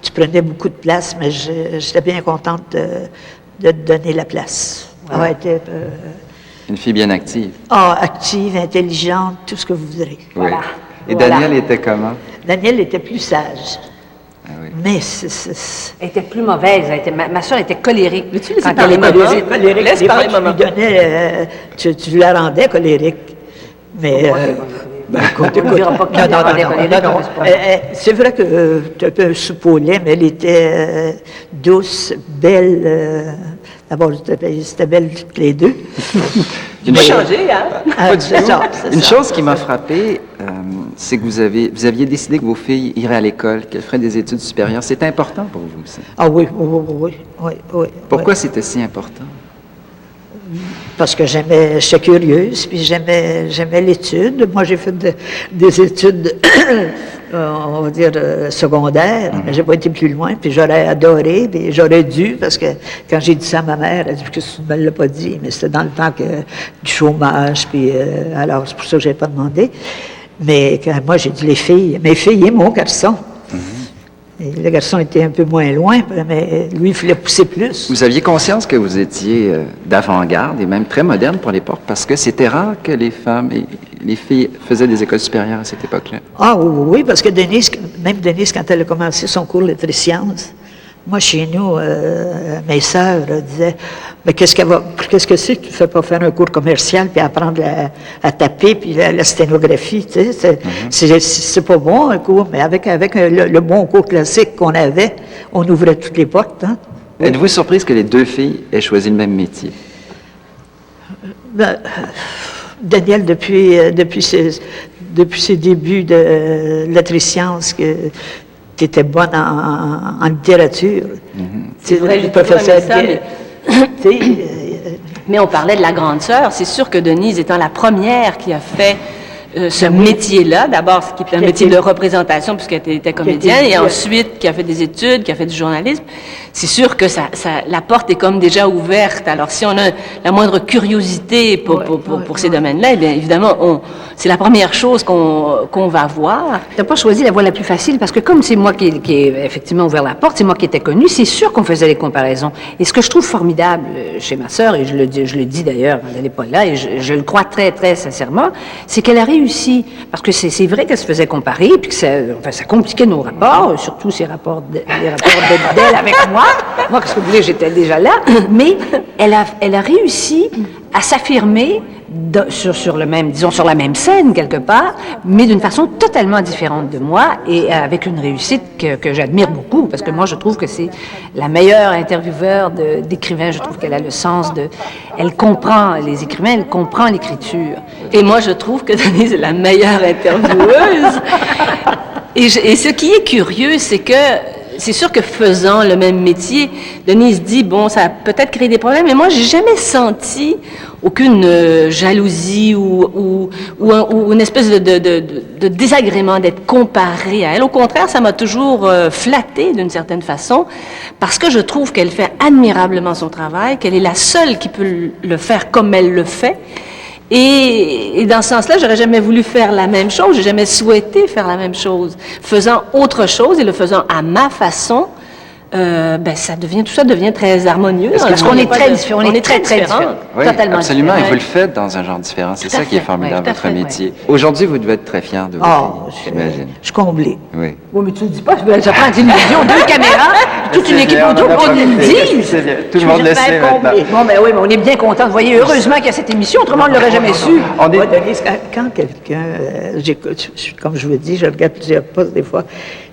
tu prenais beaucoup de place, mais j'étais bien contente de te donner la place. Ouais. Elle était... Une fille bien active. Active, intelligente, tout ce que vous voudrez. Oui. Voilà. Et Danielle était comment? Danielle était plus sage. Ah oui. Mais elle était plus mauvaise. Ma soeur était colérique. Veux-tu laisser parler maman? Colérique. Laisse parler maman. Tu la rendais colérique. Mais... c'est vrai que tu as un peu soupe au lait, mais elle était douce, belle. D'abord, c'était belle toutes les deux. Une changé, hein? Une chose qui m'a frappé, c'est que vous aviez décidé que vos filles iraient à l'école, qu'elles feraient des études supérieures. C'était important pour vous, ça? Ah oui. Pourquoi c'était si important? Parce que j'étais curieuse, puis j'aimais l'étude. Moi, j'ai fait des études, on va dire, secondaires, mais j'ai pas été plus loin, puis j'aurais adoré, puis j'aurais dû, parce que quand j'ai dit ça à ma mère, elle a dit que tu ne me l'as pas dit, mais c'était dans le temps du chômage, puis alors c'est pour ça que je n'ai pas demandé. Mais quand moi, j'ai dit mes filles et mon garçon. Et le garçon était un peu moins loin, mais lui, il fallait pousser plus. Vous aviez conscience que vous étiez d'avant-garde et même très moderne pour l'époque, parce que c'était rare que les femmes et les filles faisaient des écoles supérieures à cette époque-là. Ah oui, parce que Denise, quand elle a commencé son cours de sciences, moi, chez nous, mes sœurs disaient, mais qu'est-ce que c'est que tu ne fais pas faire un cours commercial puis apprendre à taper puis la sténographie, tu sais, c'est pas bon un cours, mais avec le bon cours classique qu'on avait, on ouvrait toutes les portes. Hein? Êtes-vous surprise que les deux filles aient choisi le même métier? Danielle, depuis ses débuts de lettres et sciences, qui était bonne en littérature. C'est vrai, le professeur. Mais on parlait de la grande sœur. C'est sûr que Denise étant la première qui a fait ce métier-là, d'abord, ce qui est un métier de représentation, puisqu'elle était comédienne, et ensuite qui a fait des études, qui a fait du journalisme, c'est sûr que la porte est comme déjà ouverte. Alors, si on a la moindre curiosité pour ces domaines-là, eh bien, évidemment, c'est la première chose qu'on va voir. Tu n'as pas choisi la voie la plus facile, parce que comme c'est moi qui ai effectivement ouvert la porte, c'est moi qui étais connue, c'est sûr qu'on faisait les comparaisons. Et ce que je trouve formidable chez ma sœur, et je le dis d'ailleurs, elle n'est pas là, et je le crois très, très sincèrement, c'est qu'elle a réussi. Parce que c'est vrai qu'elle se faisait comparer, puis que ça compliquait nos rapports, surtout les rapports d'elle avec moi. Moi, qu'est-ce que vous voulez, j'étais déjà là. Mais elle a réussi à s'affirmer sur la même scène, quelque part, mais d'une façon totalement différente de moi et avec une réussite que j'admire beaucoup, parce que moi, je trouve que c'est la meilleure intervieweur d'écrivains. Je trouve qu'elle a le sens elle comprend les écrivains, elle comprend l'écriture. Et moi, je trouve que Denise est la meilleure intervieweuse. Et ce qui est curieux, c'est que c'est sûr que faisant le même métier, Denise dit, bon, ça a peut-être créé des problèmes, mais moi, j'ai jamais senti aucune jalousie ou une espèce de désagrément d'être comparée à elle. Au contraire, ça m'a toujours flattée d'une certaine façon, parce que je trouve qu'elle fait admirablement son travail, qu'elle est la seule qui peut le faire comme elle le fait. Et dans ce sens-là, j'aurais jamais voulu faire la même chose, j'ai jamais souhaité faire la même chose. Faisant autre chose et le faisant à ma façon, tout ça devient très harmonieux. Parce qu'on est très différents. On est très différents. Oui, totalement absolument. différents. Et vous le faites dans un genre différent. C'est ça qui est formidable, votre métier. Aujourd'hui, vous devez être très fier de vous, j'imagine. Je suis comblée. Oui. Oui, mais tu ne le dis pas, ça prend une télévision, 2 caméras, toute une équipe auto pour nous le dire. Tout le monde le sait maintenant. Bon, ben oui, mais on est bien contents. Vous voyez, heureusement qu'il y a cette émission, autrement on ne l'aurait jamais su. Denise, quand quelqu'un, comme je vous dis, je regarde plusieurs postes des fois,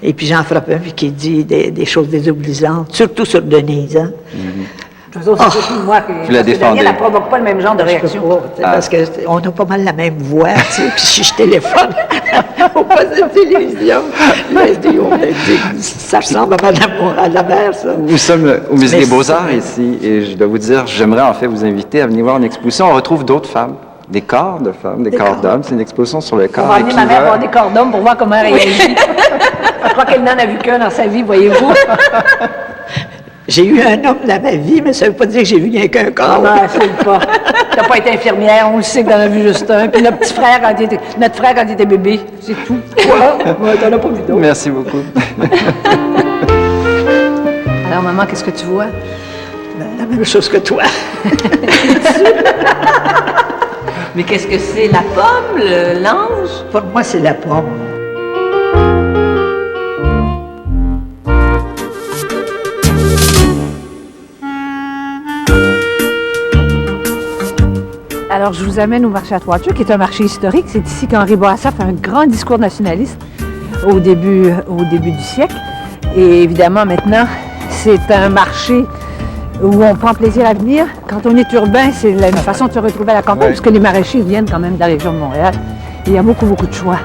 et puis j'en frappe un puis qui dit des choses désobligeantes, surtout sur Denise. Hein? De toute façon, c'est surtout moi Vous la défendez. Elle ne provoque pas le même genre de réaction. Parce qu'on a pas mal la même voix, tu sais, puis si je téléphone au poste de télévision, ça ressemble à la mère, ça. Nous sommes au Musée des Beaux-Arts ici, et je dois vous dire, j'aimerais en fait vous inviter à venir voir une exposition. On retrouve d'autres femmes. Des corps de femmes, des corps d'hommes. C'est une exposition sur le corps. On va amener ma mère voir des corps d'hommes pour voir comment elle réagit. Je crois qu'elle n'en a vu qu'un dans sa vie, voyez-vous. J'ai eu un homme dans ma vie, mais ça ne veut pas dire que j'ai vu rien qu'un corps. Non, c'est pas. Tu n'as pas été infirmière, on le sait que t'en as vu juste un. Puis notre frère quand il était bébé, c'est tout. Quoi? Ouais, t'en as pas vu d'autres. Merci beaucoup. Alors, maman, qu'est-ce que tu vois? La même chose que toi. Mais qu'est-ce que c'est? La pomme, l'ange? Pour moi, c'est la pomme. Alors, je vous amène au marché à Trois-Tuques, qui est un marché historique. C'est ici qu'Henri Bourassa fait un grand discours nationaliste au début du siècle. Et évidemment, maintenant, c'est un marché où on prend plaisir à venir. Quand on est urbain, c'est une façon de se retrouver à la campagne, parce que les maraîchers viennent quand même de la région de Montréal. Et il y a beaucoup, beaucoup de choix.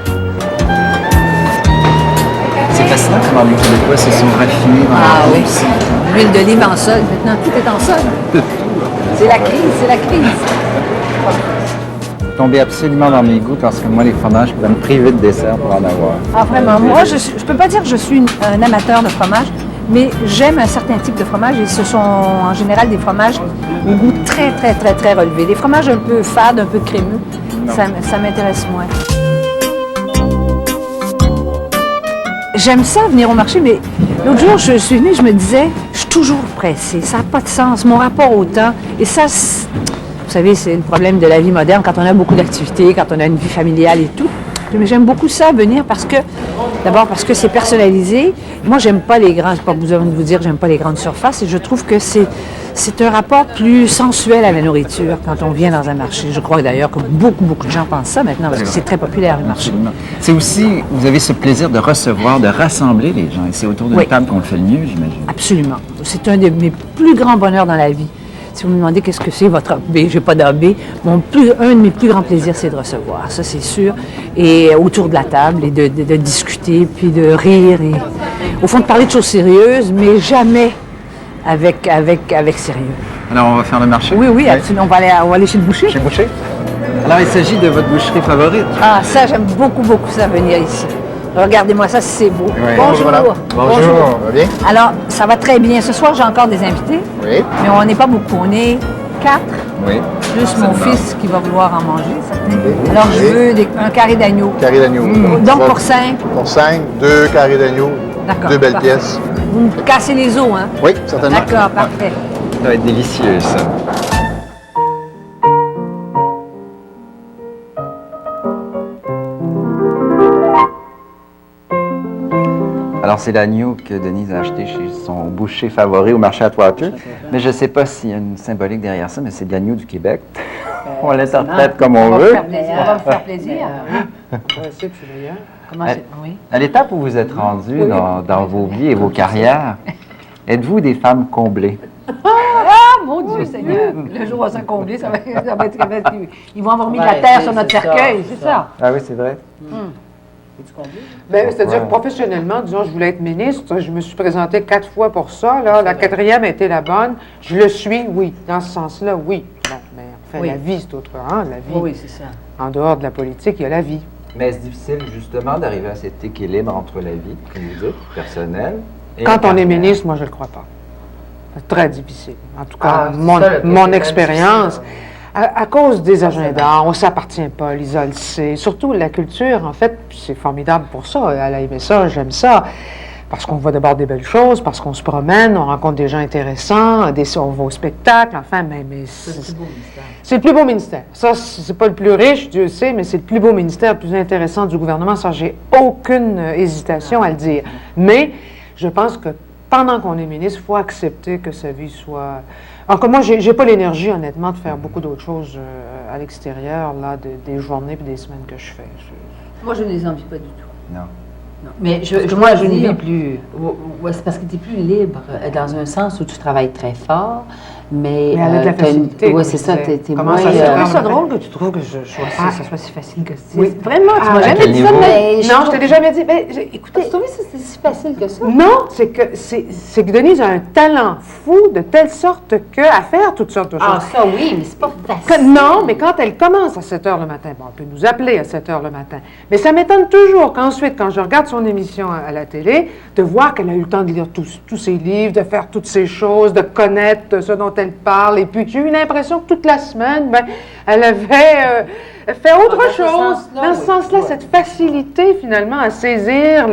C'est fascinant comment les Québécois se sont raffinés dans Ah la oui. aussi. L'huile d'olive en solde, maintenant tout est en solde. C'est la crise, c'est la crise. Tombé absolument dans mes goûts parce que moi, les fromages, je pourrais me priver de dessert pour en avoir. Ah, vraiment. Moi, je ne peux pas dire que je suis un amateur de fromage, mais j'aime un certain type de fromage et ce sont en général des fromages au goût très, très, très, très relevé. Les fromages un peu fades, un peu crémeux, ça m'intéresse moins. J'aime ça venir au marché, mais l'autre jour, je suis venue, je me disais, je suis toujours pressée, ça n'a pas de sens, mon rapport au temps, et ça, vous savez, c'est le problème de la vie moderne quand on a beaucoup d'activités, quand on a une vie familiale et tout. Mais j'aime beaucoup ça, venir, d'abord parce que c'est personnalisé. Moi, j'aime pas les grands, c'est pas besoin de vous dire, j'aime pas les grandes surfaces, et je trouve que c'est un rapport plus sensuel à la nourriture quand on vient dans un marché. Je crois d'ailleurs que beaucoup de gens pensent ça maintenant, parce que c'est très populaire, le marché. Absolument. C'est aussi, vous avez ce plaisir de recevoir, de rassembler les gens, et c'est autour d'une table qu'on le fait le mieux, j'imagine. Absolument. C'est un de mes plus grands bonheurs dans la vie. Si vous me demandez qu'est-ce que c'est votre AB, j'ai pas d'AB, un de mes plus grands plaisirs, c'est de recevoir, ça c'est sûr. Et autour de la table, et de discuter, puis de rire, et au fond de parler de choses sérieuses, mais jamais avec sérieux. Alors on va faire le marché? Oui, absolument. On va aller chez le boucher. Chez le boucher? Alors, il s'agit de votre boucherie favorite. Ah, ça, j'aime beaucoup, beaucoup ça, venir ici. Regardez-moi ça, c'est beau. Oui. Bonjour. Voilà. Bonjour. Ça va bien? Alors, ça va très bien. Ce soir, j'ai encore des invités. Oui. Mais on n'est pas beaucoup. On est 4. Oui. Plus mon fils qui va vouloir en manger, certain. Alors, je veux un carré d'agneau. Carré d'agneau. Donc, pour 5. Pour 5, 2 carrés d'agneau. D'accord. 2 belles parfait. pièces. Vous me cassez les os, hein? Oui, certainement. D'accord, parfait. Ça va être délicieux, ça. Alors, c'est l'agneau que Denise a acheté chez son boucher favori au marché à Atwater. Mais je ne sais pas s'il y a une symbolique derrière ça, mais c'est de l'agneau du Québec. On l'interprète comme on veut. On va me faire plaisir. Comment c'est? Oui. À l'étape où vous êtes rendu dans vos vies et vos carrières, êtes-vous des femmes comblées? Ah, mon Dieu Seigneur! Le jour où on s'est comblé, ça va être... Ils vont avoir mis de la terre sur notre cercueil, c'est ça? Ah oui, c'est vrai. Ben, c'est-à-dire que professionnellement, disons, je voulais être ministre, je me suis présentée 4 fois pour ça. Là. La 4e a été la bonne. Je le suis, oui. Dans ce sens-là, oui. Bon, mais enfin, Oui. la vie, c'est autre. Hein, la vie. Oui, c'est ça. En dehors de la politique, il y a la vie. Mais est-ce difficile justement d'arriver à cet équilibre entre la vie, comme vous dites, personnelle et Quand la on est carrière? ministre, moi, je ne le crois pas. C'est très difficile. En tout Ah, cas, c'est mon ça, expérience. À cause des agendas, on ne s'appartient pas, Lisa le sait. Surtout la culture, en fait, c'est formidable pour ça. Elle a aimé ça, j'aime ça. Parce qu'on voit d'abord des belles choses, parce qu'on se promène, on rencontre des gens intéressants, on va au spectacle, enfin, mais c'est le plus beau ministère. Ça, c'est pas le plus riche, Dieu sait, mais c'est le plus beau ministère, le plus intéressant du gouvernement. Ça, j'ai aucune hésitation à le dire. Mais je pense que pendant qu'on est ministre, il faut accepter que sa vie soit... Encore moi, j'ai pas l'énergie, honnêtement, de faire beaucoup d'autres choses à l'extérieur, là, des journées et des semaines que je fais. Moi, je ne les envie pas du tout. Non. Non. Mais moi, je ne vis plus. Ouais, c'est parce que tu es plus libre, dans un sens où tu travailles très fort, mais elle a de la facilité. Oui, c'est ça. T'es Comment moins... ça se Je fait? trouve ça drôle que tu trouves que ça soit si facile que ça. Oui. Vraiment, tu m'as à jamais quel dit ça. niveau? Mais Non, je t'ai déjà dit. Mais, écoutez, Tu trouvais que c'était si facile que ça? non, c'est que Denise a un talent fou de telle sorte qu'à faire toutes sortes de choses. Ah, ça oui, mais c'est pas facile. Non, mais quand elle commence à 7 h le matin, bon, elle peut nous appeler à 7 h le matin, mais ça m'étonne toujours qu'ensuite, quand je regarde son émission à la télé, de voir qu'elle a eu le temps de lire tous ses livres, de faire toutes ces choses, de connaître ce dont elle parle, et puis j'ai eu l'impression que toute la semaine, ben, elle avait fait autre chose. Dans ce sens-là, cette facilité, finalement, à saisir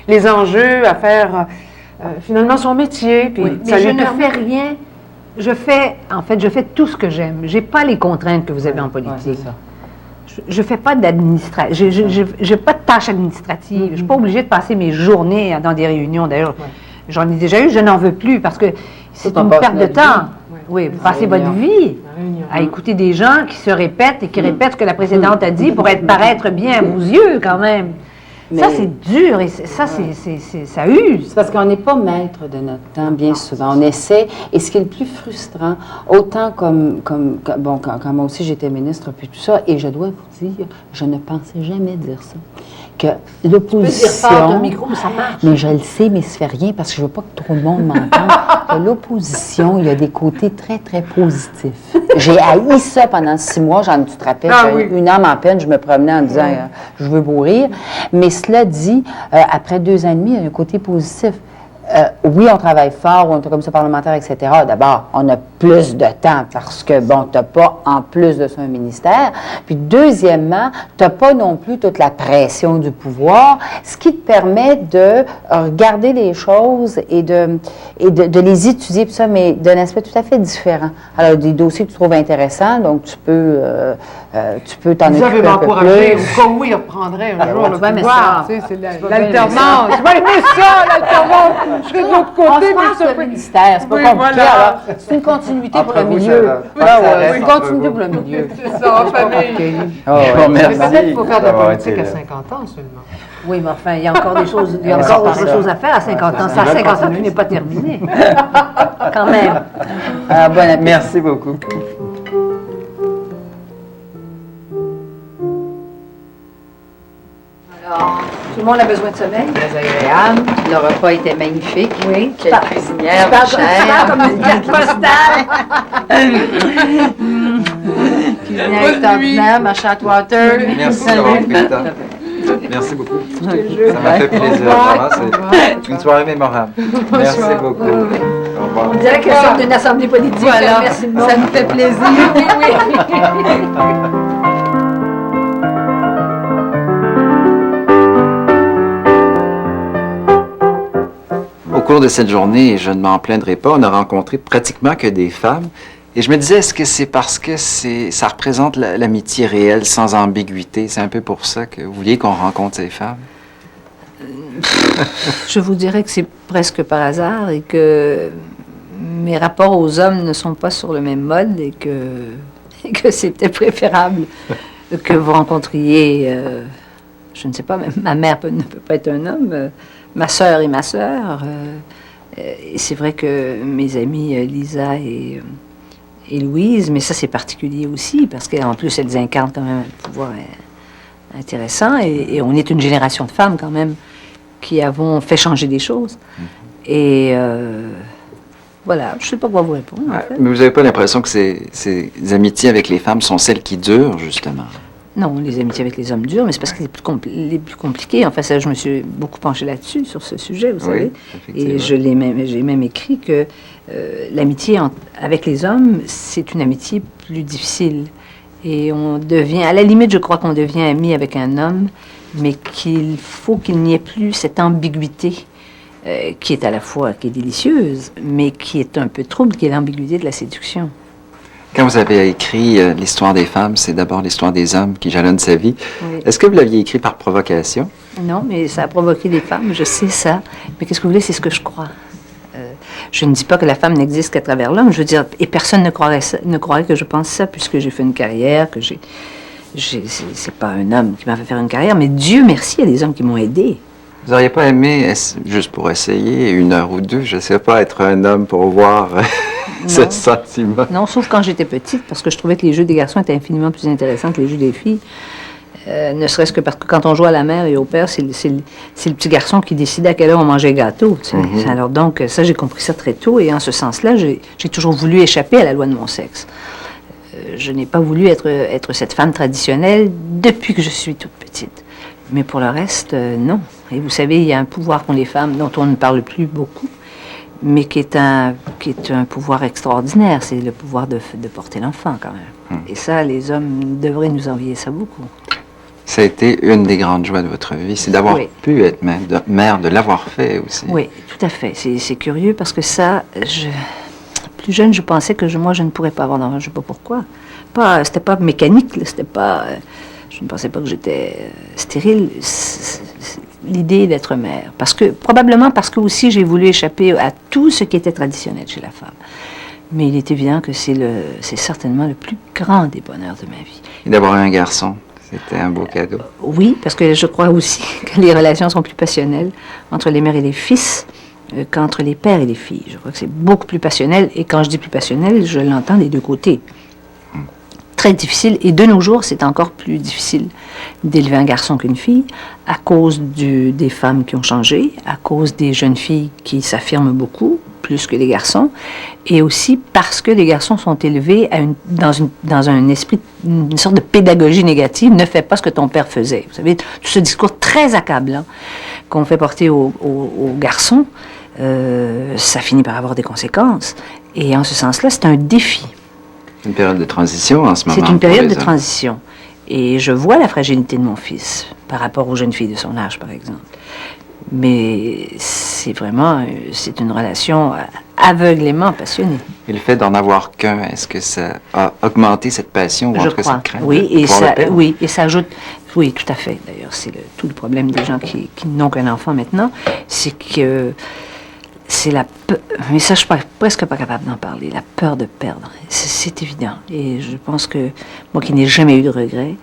les enjeux, à faire, finalement, son métier. Puis oui, ça mais je lui ne permet- fais rien. Je fais tout ce que j'aime. J'ai pas les contraintes que vous avez en politique. Je fais pas d'administration. J'ai pas de tâches administratives. Je suis pas obligée de passer mes journées dans des réunions. D'ailleurs, j'en ai déjà eu. Je n'en veux plus parce que c'est on une passe perte de notre temps. vie. Oui, vous passez votre vie à écouter des gens qui se répètent et qui répètent ce que la présidente a dit pour paraître bien à vos yeux, quand même. Ça, Mais- c'est dur et ça use. C'est parce qu'on n'est pas maître de notre temps, bien souvent. On essaie, et ce qui est le plus frustrant, autant bon, quand moi aussi j'étais ministre, puis tout ça, et je dois vous dire, je ne pensais jamais dire ça, que l'opposition... ton micro, ça marche. Mais je le sais, mais ça fait rien, parce que je veux pas que trop le monde m'entende. Que l'opposition, il y a des côtés très, très positifs. J'ai haï ça pendant 6 mois, tu te rappelles, j'ai eu une âme en peine, je me promenais en disant, je veux mourir. Mais cela dit, après 2 ans et demi, il y a un côté positif. Oui, on travaille fort, on est comme ça parlementaire, etc. D'abord, on a plus de temps parce que, bon, tu n'as pas en plus de ça un ministère. Puis, deuxièmement, tu n'as pas non plus toute la pression du pouvoir, ce qui te permet de regarder les choses et de les étudier, puis ça, mais d'un aspect tout à fait différent. Alors, des dossiers que tu trouves intéressants, donc tu peux t'en Vous avez occuper un peu m'encouragé, plus. au cas où il reprendrait un jour le vas aimer pouvoir. ça. Tu sais, c'est l'alternance. Tu vas aimer ça, l'alternance. Je serai de l'autre On côté. se mais passe ça le fait- ministère, c'est pas Oui, compliqué. voilà. Alors, c'est une continuité pour Entre le vous, milieu. ça va. Ah Ça ouais, reste une entre continuité vous. pour le milieu. C'est ça, en famille. Bon, Mais merci. peut-être qu'il faut faire de la d'avoir politique été à là. 50 ans seulement. Oui, mais enfin, il y a encore des choses, il y a Ouais, encore c'est autre ça. chose à faire à 50 ans. Ça, à 50 ans, tu n'es pas terminé. Quand même. Bon appétit. Merci beaucoup. Alors, tout le monde a besoin de sommeil. Très agréable. Le repas était magnifique. Oui. Quelle cuisinière, Tu parles chère. comme une carte postale. cuisinière extraordinaire, marchand water. Merci d'avoir pris le temps. Merci beaucoup. Ça m'a fait plaisir. Vraiment, c'est une soirée mémorable. Merci beaucoup. Au revoir. On dirait qu'elle sort d'une assemblée politique. Voilà, merci de ça nous fait plaisir. Au cours de cette journée, et je ne m'en plaindrai pas, on a rencontré pratiquement que des femmes. Et je me disais, est-ce que c'est parce que ça représente l'amitié réelle, sans ambiguïté? C'est un peu pour ça que vous vouliez qu'on rencontre ces femmes? Je vous dirais que c'est presque par hasard et que mes rapports aux hommes ne sont pas sur le même mode et que c'était préférable que vous rencontriez, je ne sais pas, ma mère ne peut pas être un homme, ma sœur et ma sœur. Et c'est vrai que mes amies Lisa et Louise, mais ça c'est particulier aussi parce qu'en plus elles incarnent quand même un pouvoir intéressant et on est une génération de femmes quand même qui avons fait changer des choses. Et voilà, je ne sais pas quoi vous répondre. En fait. Mais vous n'avez pas l'impression que ces amitiés avec les femmes sont celles qui durent, justement? Non, les amitiés avec les hommes durent, mais c'est parce que les plus compliquées. Enfin, ça, je me suis beaucoup penchée là-dessus, sur ce sujet, vous savez. Et j'ai même écrit que l'amitié avec les hommes, c'est une amitié plus difficile. Et on devient, à la limite, je crois qu'on devient ami avec un homme, mais qu'il faut qu'il n'y ait plus cette ambiguïté qui est à la fois qui est délicieuse, mais qui est un peu trouble, qui est l'ambiguïté de la séduction. Quand vous avez écrit l'histoire des femmes, c'est d'abord l'histoire des hommes qui jalonnent sa vie. Oui. Est-ce que vous l'aviez écrit par provocation? Non, mais ça a provoqué des femmes, je sais ça. Mais qu'est-ce que vous voulez, c'est ce que je crois. Je ne dis pas que la femme n'existe qu'à travers l'homme, je veux dire, et personne ne croirait que je pense ça, puisque j'ai fait une carrière, que c'est pas un homme qui m'a fait faire une carrière, mais Dieu merci, il y a des hommes qui m'ont aidé. Vous n'auriez pas aimé, juste pour essayer, 1 heure ou 2, je ne sais pas, être un homme pour voir ce sentiment? Non, sauf quand j'étais petite, parce que je trouvais que les jeux des garçons étaient infiniment plus intéressants que les jeux des filles. Ne serait-ce que parce que quand on jouait à la mère et au père, c'est le petit garçon qui décidait à quelle heure on mangeait le gâteau. Tu sais. Alors donc, ça, j'ai compris ça très tôt. Et en ce sens-là, j'ai toujours voulu échapper à la loi de mon sexe. Je n'ai pas voulu être cette femme traditionnelle depuis que je suis toute petite. Mais pour le reste, non. Et vous savez, il y a un pouvoir qu'ont les femmes dont on ne parle plus beaucoup, mais qui est un pouvoir extraordinaire. C'est le pouvoir de porter l'enfant, quand même. Et ça, les hommes devraient nous envier ça beaucoup. Ça a été une des grandes joies de votre vie, c'est d'avoir pu être mère, de l'avoir fait aussi. Oui, tout à fait. C'est curieux parce que ça, plus jeune, je pensais que moi, je ne pourrais pas avoir d'enfant. Je ne sais pas pourquoi. C'était pas mécanique, c'était pas... je ne pensais pas que j'étais stérile. L'idée d'être mère. Probablement parce que aussi j'ai voulu échapper à tout ce qui était traditionnel chez la femme. Mais il est évident que c'est certainement le plus grand des bonheurs de ma vie. Et d'avoir un garçon, c'était un beau cadeau. Oui, parce que je crois aussi que les relations sont plus passionnelles entre les mères et les fils qu'entre les pères et les filles. Je crois que c'est beaucoup plus passionnel. Et quand je dis plus passionnel, je l'entends des deux côtés. Très difficile, et de nos jours, c'est encore plus difficile d'élever un garçon qu'une fille, à cause des femmes qui ont changé, à cause des jeunes filles qui s'affirment beaucoup, plus que les garçons, et aussi parce que les garçons sont élevés dans un esprit, une sorte de pédagogie négative, ne fais pas ce que ton père faisait. Vous savez, tout ce discours très accablant qu'on fait porter aux garçons, ça finit par avoir des conséquences, et en ce sens-là, c'est un défi. Une période de transition en ce moment. C'est une période de transition. Et je vois la fragilité de mon fils par rapport aux jeunes filles de son âge, par exemple. Mais c'est une relation aveuglément passionnée. Et le fait d'en avoir qu'un, est-ce que ça a augmenté cette passion ou en tout cas cette crainte? Oui, et ça ajoute... Oui, tout à fait. D'ailleurs, c'est tout le problème des gens qui n'ont qu'un enfant maintenant, c'est que... C'est la peur, mais ça je suis presque pas capable d'en parler, la peur de perdre, c'est évident. Et je pense que moi qui n'ai jamais eu de regrets,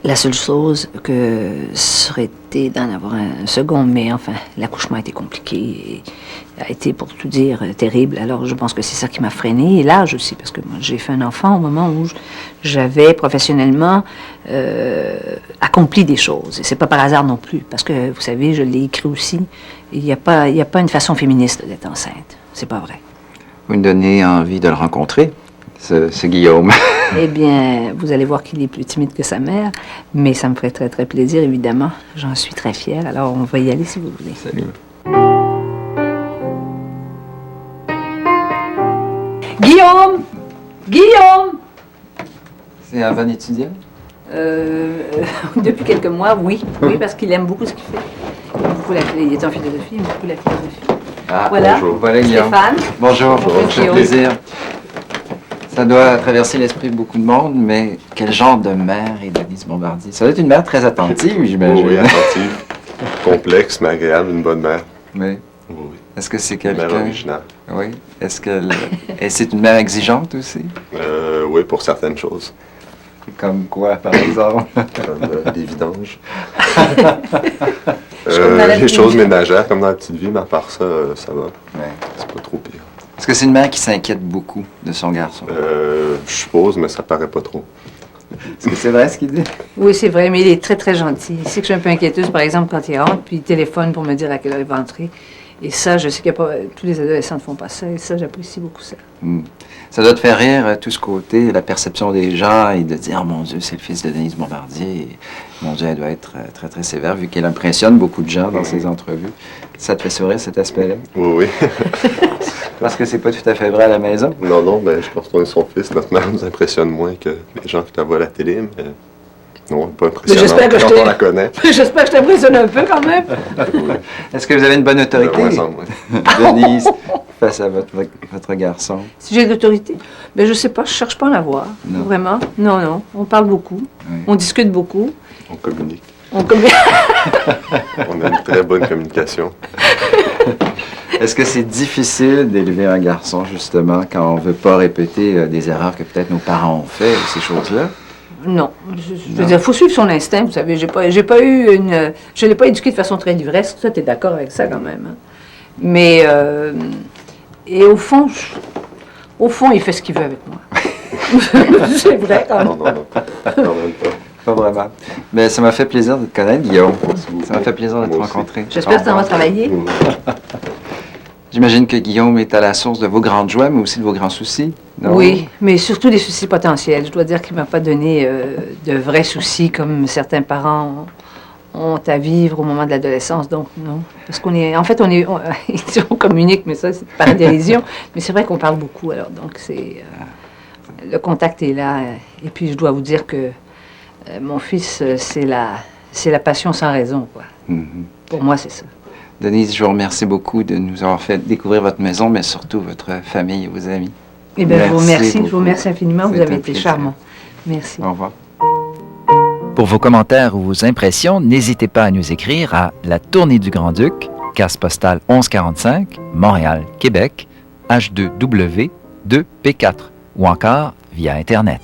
la seule chose que serait été d'en avoir un second, mais enfin l'accouchement a été compliqué et a été pour tout dire terrible. Alors je pense que c'est ça qui m'a freinée, et l'âge aussi, parce que moi j'ai fait un enfant au moment où j'avais professionnellement accompli des choses. Et c'est pas par hasard non plus, parce que vous savez, je l'ai écrit aussi. Il n'y a pas une façon féministe d'être enceinte. C'est pas vrai. Vous me donnez envie de le rencontrer. ce Guillaume? Eh bien, vous allez voir qu'il est plus timide que sa mère, mais ça me ferait très, très plaisir, évidemment. J'en suis très fière. Alors, on va y aller si vous voulez. Salut. Guillaume! Guillaume! C'est un bon étudiant? Depuis quelques mois, oui. Oui, parce qu'il aime beaucoup ce qu'il fait. Il est en philosophie, il aime beaucoup la philosophie. Ah, voilà. bonjour. Voilà, Guillaume. Stéphane. Bonjour, Bonjour, ça fait Guillaume. plaisir. Ça doit traverser l'esprit de beaucoup de monde, mais quel genre de mère est Denise Bombardier? Ça doit être une mère très attentive, j'imagine. Oui, attentive. Complexe, mais agréable, une bonne mère. Oui. Oui. Est-ce que c'est Une quelqu'un... mère originale. Oui. Est-ce qu'elle... Et c'est une mère exigeante aussi? Oui, pour certaines choses. Comme quoi, par exemple? Comme des vidanges. Comme dans la Les petite choses vie. ménagères, comme dans la petite vie, mais à part ça, ça va. Ouais. C'est pas trop pire. Est-ce que c'est une mère qui s'inquiète beaucoup de son garçon? Je suppose, mais ça paraît pas trop. Est-ce que c'est vrai ce qu'il dit? Oui, c'est vrai, mais il est très, très gentil. Il sait que je suis un peu inquiéteuse, par exemple, quand il rentre, puis il téléphone pour me dire à quelle heure il va entrer. Et ça, je sais qu'il y a pas... Tous les adolescents ne font pas ça, et ça, j'apprécie beaucoup ça. Ça doit te faire rire, tout ce côté, la perception des gens, et de dire, mon Dieu, c'est le fils de Denise Bombardier. Et, mon Dieu, elle doit être très, très sévère, vu qu'elle impressionne beaucoup de gens dans ses entrevues. Ça te fait sourire, cet aspect-là? Oui, oui. Parce que c'est pas tout à fait vrai à la maison? Non, mais je pense qu'on est son fils. Notre mère nous impressionne moins que les gens qui la voient à la télé, mais non, pas impressionnant j'espère que quand je on la connaît. J'espère que je t'impressionne un peu, quand même. Est-ce que vous avez une bonne autorité, Ouais, ensemble, ouais. Denise, face à votre garçon? Si j'ai de l'autorité? Ben, je sais pas, je cherche pas à en avoir. Non. Vraiment. Non. On parle beaucoup. Oui. On discute beaucoup. On communique. On communique. On a une très bonne communication. Est-ce que c'est difficile d'élever un garçon, justement, quand on veut pas répéter des erreurs que peut-être nos parents ont fait, ces choses-là? Non. Je veux dire, il faut suivre son instinct, vous savez. Je l'ai pas éduqué de façon très livresque. Ça, tu es d'accord avec ça, quand même. Hein? Mais, et au fond, il fait ce qu'il veut avec moi. C'est vrai, quand même. Non, quand même pas. Pas vraiment. Mais ça m'a fait plaisir de te connaître, Guillaume. Ça m'a fait plaisir de te Moi aussi. rencontrer. J'espère que ça va travailler. J'imagine que Guillaume est à la source de vos grandes joies, mais aussi de vos grands soucis. Non? Oui, mais surtout des soucis potentiels. Je dois dire qu'il ne m'a pas donné de vrais soucis comme certains parents ont à vivre au moment de l'adolescence. Donc, non. Parce qu'on est... En fait, on communique, mais ça, c'est par dérision. Mais c'est vrai qu'on parle beaucoup, alors. Donc, le contact est là. Et puis, je dois vous dire que mon fils, c'est la passion sans raison, quoi. Mm-hmm. Pour moi, c'est ça. Denise, je vous remercie beaucoup de nous avoir fait découvrir votre maison, mais surtout votre famille et vos amis. Eh bien, je vous remercie. beaucoup. Je vous remercie infiniment. Vous C'est avez un été plaisir. charmant. Merci. Au revoir. Pour vos commentaires ou vos impressions, n'hésitez pas à nous écrire à La Tournée du Grand-Duc, case postale 1145, Montréal, Québec, H2W 2P4, ou encore via Internet.